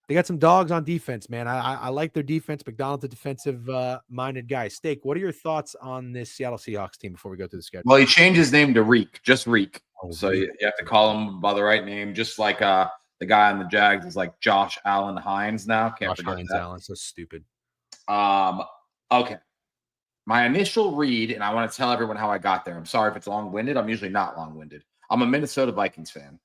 They got some dogs on defense, man. I like their defense. McDonald's a defensive minded guy. Steak, what are your thoughts on this Seattle Seahawks team before we go through the schedule? Well, he changed his name to Reek, just Reek. Oh, so Reek. you have to call him by the right name, just like the guy on the Jags is like Josh Allen Hines now. Can't forget Hines that. Allen, so stupid. Okay. My initial read, and I want to tell everyone how I got there. I'm sorry if it's long-winded. I'm usually not long-winded. I'm a Minnesota Vikings fan.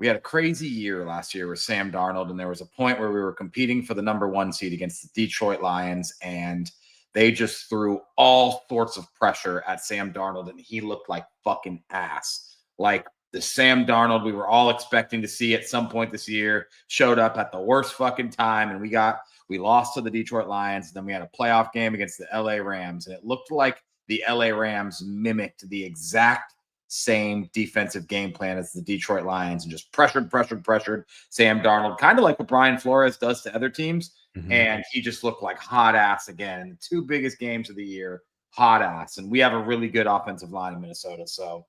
We had a crazy year last year with Sam Darnold, and there was a point where we were competing for the number 1 seed against the Detroit Lions, and they just threw all sorts of pressure at Sam Darnold, and he looked like fucking ass. Like the Sam Darnold we were all expecting to see at some point this year showed up at the worst fucking time, and we lost to the Detroit Lions. And then we had a playoff game against the LA Rams, and it looked like the LA Rams mimicked the exact same defensive game plan as the Detroit Lions and just pressured Sam Darnold, kind of like what Brian Flores does to other teams. Mm-hmm. And he just looked like hot ass again. In the 2 biggest games of the year, hot ass. And we have a really good offensive line in Minnesota. So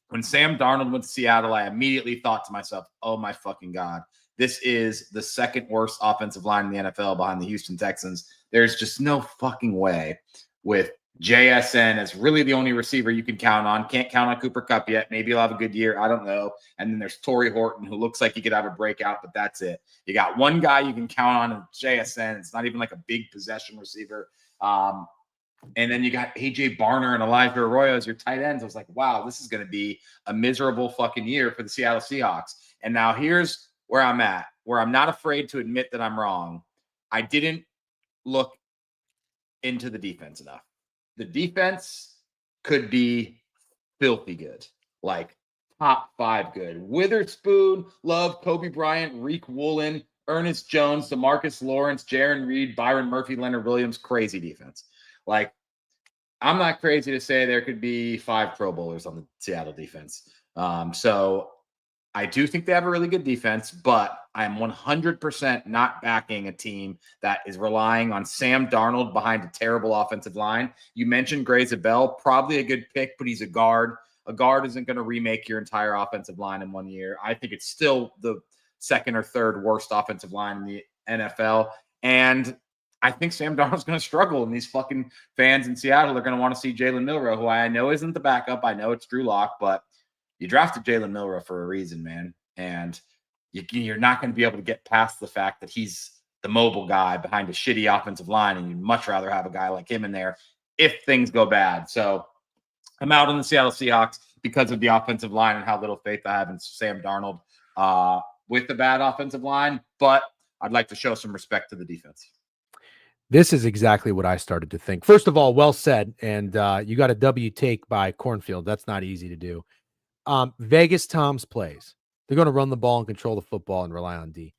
when Sam Darnold went to Seattle, I immediately thought to myself, oh my fucking God, this is the second worst offensive line in the NFL behind the Houston Texans. There's just no fucking way with JSN is really the only receiver you can count on. Can't count on Cooper Kupp yet. Maybe he'll have a good year. I don't know. And then there's Torrey Horton, who looks like he could have a breakout, but that's it. You got one guy you can count on in JSN. It's not even like a big possession receiver. And then you got AJ Barner and Elijah Arroyo as your tight ends. I was like, wow, this is going to be a miserable fucking year for the Seattle Seahawks. And now here's where I'm at, where I'm not afraid to admit that I'm wrong. I didn't look into the defense enough. The defense could be filthy good, like top 5 good. Witherspoon, Love, Kobe Bryant, Reek Woolen, Ernest Jones, DeMarcus Lawrence, Jaron Reed, Byron Murphy, Leonard Williams. Crazy defense. Like, I'm not crazy to say there could be 5 Pro Bowlers on the Seattle defense. So I do think they have a really good defense, but I am 100% not backing a team that is relying on Sam Darnold behind a terrible offensive line. You mentioned Gray Zabel, probably a good pick, but he's a guard. A guard isn't going to remake your entire offensive line in 1 year. I think it's still the second or third worst offensive line in the NFL. And I think Sam Darnold's going to struggle, and these fucking fans in Seattle are going to want to see Jalen Milroe, who I know isn't the backup. I know it's Drew Lock, but you drafted Jalen Milroe for a reason, man. And you're not going to be able to get past the fact that he's the mobile guy behind a shitty offensive line, and you'd much rather have a guy like him in there if things go bad. So I'm out on the Seattle Seahawks because of the offensive line and how little faith I have in Sam Darnold with the bad offensive line. But I'd like to show some respect to the defense. This is exactly what I started to think. First of all, well said. And you got a W take by Cornfield. That's not easy to do. Vegas Tom's plays. They're going to run the ball and control the football and rely on D.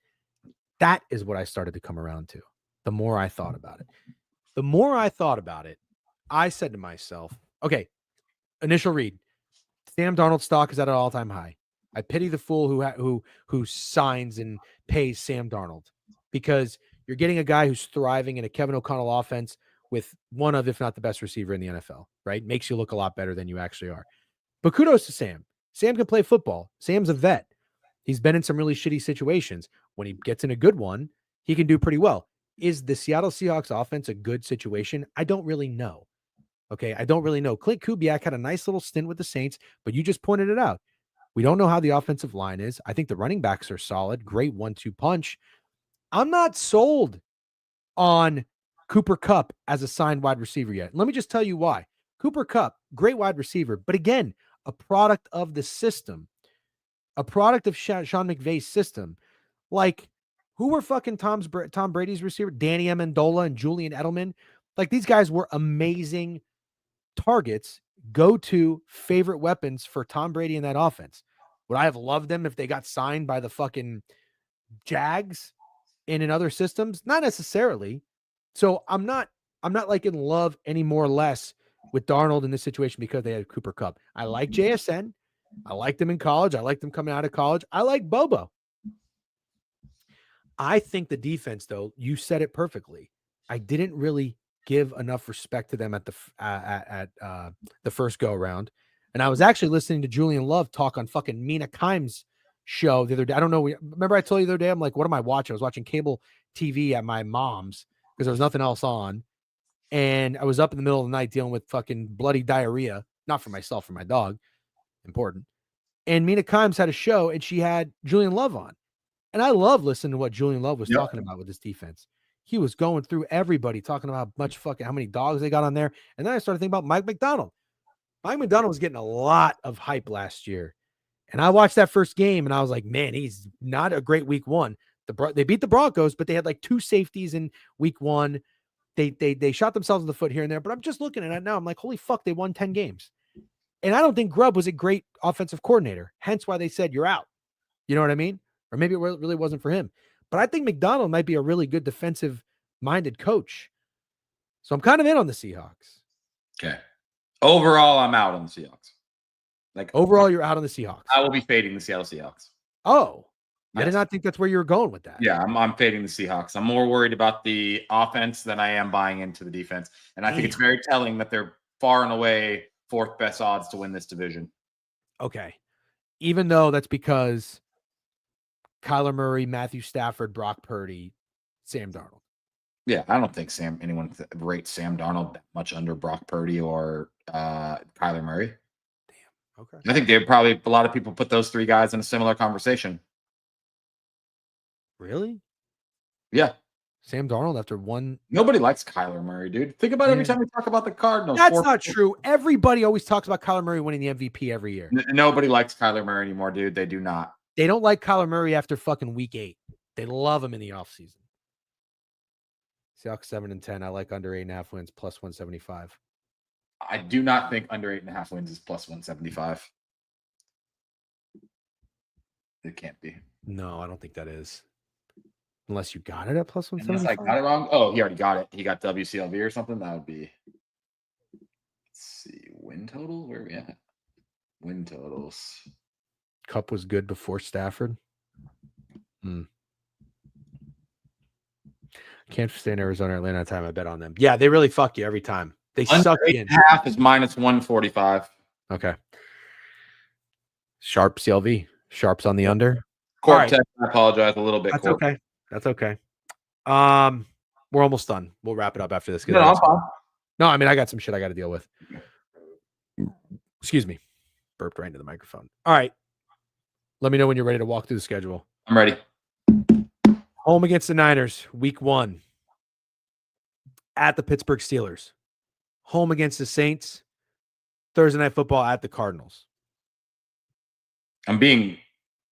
That is what I started to come around to. The more I thought about it, I said to myself, okay, initial read. Sam Darnold's stock is at an all-time high. I pity the fool who signs and pays Sam Darnold, because you're getting a guy who's thriving in a Kevin O'Connell offense with one of, if not the best receiver in the NFL, right? Makes you look a lot better than you actually are. But kudos to Sam. Sam can play football. Sam's a vet. He's been in some really shitty situations. When he gets in a good one, he can do pretty well. Is the Seattle Seahawks offense a good situation? I don't really know. Okay, I don't really know. Clint Kubiak had a nice little stint with the Saints, but you just pointed it out. We don't know how the offensive line is. I think the running backs are solid. Great 1-2 punch. I'm not sold on Cooper Kupp as a signed wide receiver yet. Let me just tell you why. Cooper Kupp, great wide receiver, but again, a product of the system, a product of Sean McVay's system. Like, who were fucking Tom Brady's receiver? Danny Amendola and Julian Edelman. Like, these guys were amazing targets, go-to favorite weapons for Tom Brady in that offense. Would I have loved them if they got signed by the fucking Jags in other systems? Not necessarily. So I'm not like in love any more or less with Darnold in this situation because they had Cooper Kupp. I like JSN. I liked him in college. I liked him coming out of college. I like Bobo. I think the defense, though, you said it perfectly. I didn't really give enough respect to them at the first go around. And I was actually listening to Julian Love talk on fucking Mina Kimes' show the other day. I don't know. Remember I told you the other day, I'm like, what am I watching? I was watching cable TV at my mom's because there was nothing else on. And I was up in the middle of the night dealing with fucking bloody diarrhea. Not for myself, for my dog. Important. And Mina Kimes had a show and she had Julian Love on. And I love listening to what Julian Love was talking about with this defense. He was going through everybody, talking about how many dogs they got on there. And then I started thinking about Mike McDonald. Mike McDonald was getting a lot of hype last year. And I watched that first game and I was like, man, he's not a great week one. They beat the Broncos, but they had like 2 safeties in week one. They shot themselves in the foot here and there. But I'm just looking at it now. I'm like, holy fuck, they won 10 games. And I don't think Grubb was a great offensive coordinator. Hence why they said you're out. You know what I mean? Or maybe it really wasn't for him. But I think McDonald might be a really good defensive-minded coach. So I'm kind of in on the Seahawks. Okay. Overall, I'm out on the Seahawks. Like overall, you're out on the Seahawks. I will be fading the Seattle Seahawks. Oh, yes. I did not think that's where you were going with that. Yeah, I'm fading the Seahawks. I'm more worried about the offense than I am buying into the defense. And I think it's very telling that they're far and away 4th best odds to win this division. Okay. Even though that's because Kyler Murray, Matthew Stafford, Brock Purdy, Sam Darnold. Yeah, I don't think anyone rates Sam Darnold that much under Brock Purdy or Kyler Murray. Damn. Okay. I think a lot of people put those 3 guys in a similar conversation. Really? Yeah. Sam Darnold after one. Nobody likes Kyler Murray, dude. Think about every time we talk about the Cardinals. That's not true. Everybody always talks about Kyler Murray winning the MVP every year. Nobody likes Kyler Murray anymore, dude. They do not. They don't like Kyler Murray after fucking week 8. They love him in the offseason. Seahawks 7-10. I like under 8.5 wins plus 175. I do not think under 8.5 wins is plus 175. It can't be. No, I don't think that is. Unless you got it at plus 175. Unless I got it wrong. Oh, he already got it. He got WCLV or something. That would be. Let's see. Win total? Where are we at? Win totals. Cup was good before Stafford. Can't stay in Arizona, Atlanta time. I bet on them. Yeah, they really fuck you every time. They suck you in. Half is minus 145. Okay. Sharp CLV. Sharps on the under. Cortex, right. I apologize a little bit. That's okay. That's okay. We're almost done. We'll wrap it up after this. No, I'm fine. No, I mean, I got some shit I got to deal with. Excuse me. Burped right into the microphone. All right. Let me know when you're ready to walk through the schedule. I'm ready. Home against the Niners, week 1. At the Pittsburgh Steelers. Home against the Saints. Thursday Night Football at the Cardinals. I'm being...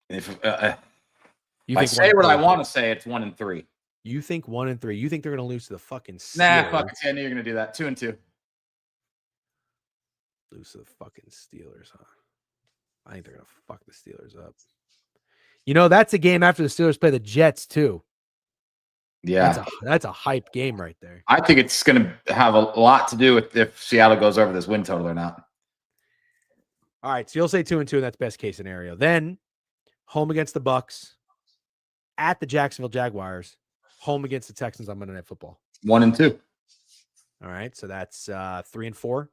If I say what I want to say, it's 1-3. You think 1-3? You think they're going to lose to the fucking Steelers? Nah, fuck it. I knew you were going to do that. 2-2. Lose to the fucking Steelers, huh? I think they're going to fuck the Steelers up. You know, that's a game after the Steelers play the Jets, too. Yeah. That's a hype game right there. I think it's going to have a lot to do with if Seattle goes over this win total or not. All right, so you'll say 2-2, and that's best case scenario. Then, home against the Bucks, at the Jacksonville Jaguars, home against the Texans on Monday Night Football. 1-2. All right, so that's 3-4.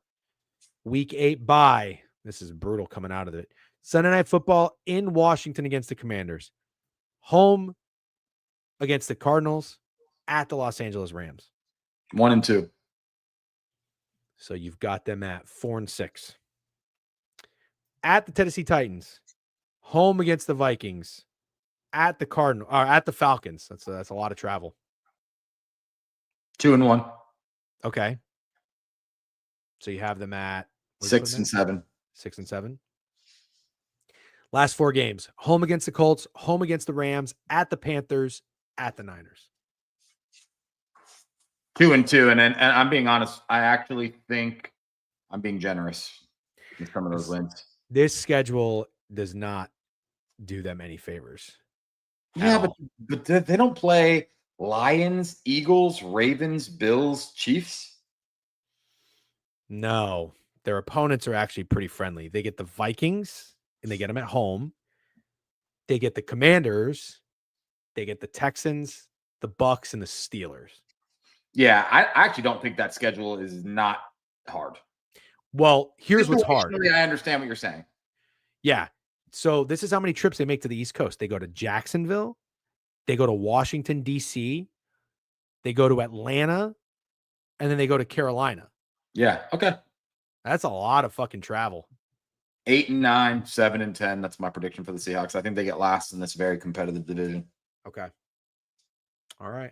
Week 8 bye. This is brutal coming out of it. Sunday Night Football in Washington against the Commanders. Home against the Cardinals, at the Los Angeles Rams. 1-2. So you've got them at 4-6. At the Tennessee Titans, home against the Vikings, at the Falcons. That's a lot of travel. 2-1. Okay. So you have them at 6-7. 6-7. Last 4 games: home against the Colts, home against the Rams, at the Panthers, at the Niners. 2-2, and I'm being honest. I actually think I'm being generous with some of those wins. This schedule does not do them any favors. Yeah, but they don't play Lions, Eagles, Ravens, Bills, Chiefs. No, their opponents are actually pretty friendly. They get the Vikings and they get them at home. They get the Commanders. They get the Texans, the Bucks, and the Steelers. Yeah, I actually don't think that schedule is not hard. Well, here's what's hard. I understand what you're saying. Yeah. So this is how many trips they make to the East Coast. They go to Jacksonville. They go to Washington, D.C. They go to Atlanta. And then they go to Carolina. Yeah. Okay. That's a lot of fucking travel. 8-9, 7-10. That's my prediction for the Seahawks. I think they get last in this very competitive division. Okay. All right.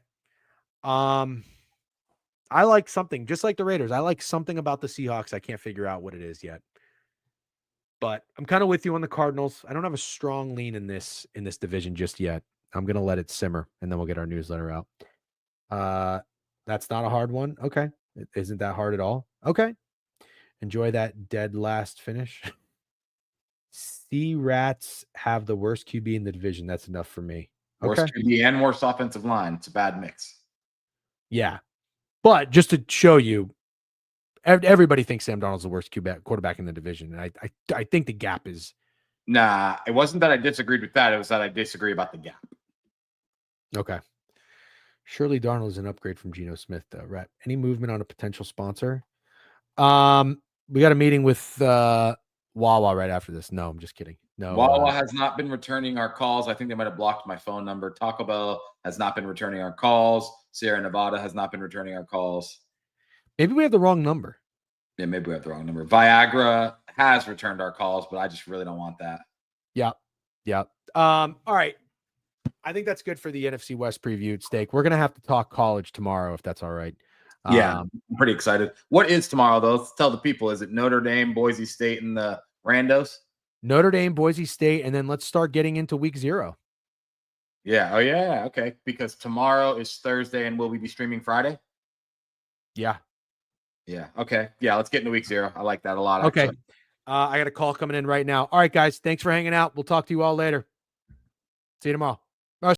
I like something, just like the Raiders. I like something about the Seahawks. I can't figure out what it is yet. But I'm kind of with you on the Cardinals. I don't have a strong lean in this division just yet. I'm gonna let it simmer, and then we'll get our newsletter out. That's not a hard one. Okay. It isn't that hard at all. Okay. Enjoy that dead last finish. Sea Rats have the worst QB in the division. That's enough for me. Worst QB and worst offensive line. It's a bad mix. Yeah. But just to show you, everybody thinks Sam Darnold's the worst quarterback in the division. And I think the gap is. Nah, it wasn't that I disagreed with that. It was that I disagree about the gap. Okay. Surely Darnold is an upgrade from Geno Smith, though, right? Any movement on a potential sponsor? We got a meeting with Wawa right after this. No, I'm just kidding. No, Wawa has not been returning our calls. I think they might have blocked my phone number. Taco Bell has not been returning our calls. Sierra Nevada has not been returning our calls. Maybe we have the wrong number. Yeah, maybe we have the wrong number. Viagra has returned our calls, but I just really don't want that. Yeah. Yeah. All right. I think that's good for the NFC West preview, Steak. We're going to have to talk college tomorrow, if that's all right. Yeah, I'm pretty excited. What is tomorrow, though? Let's tell the people. Is it Notre Dame, Boise State, and the Randos? Notre Dame, Boise State, and then let's start getting into week 0. Yeah. Oh, yeah. Okay. Because tomorrow is Thursday, and will we be streaming Friday? Yeah. Yeah. Okay. Yeah. Let's get into week 0. I like that a lot. Okay. Actually. I got a call coming in right now. All right, guys. Thanks for hanging out. We'll talk to you all later. See you tomorrow.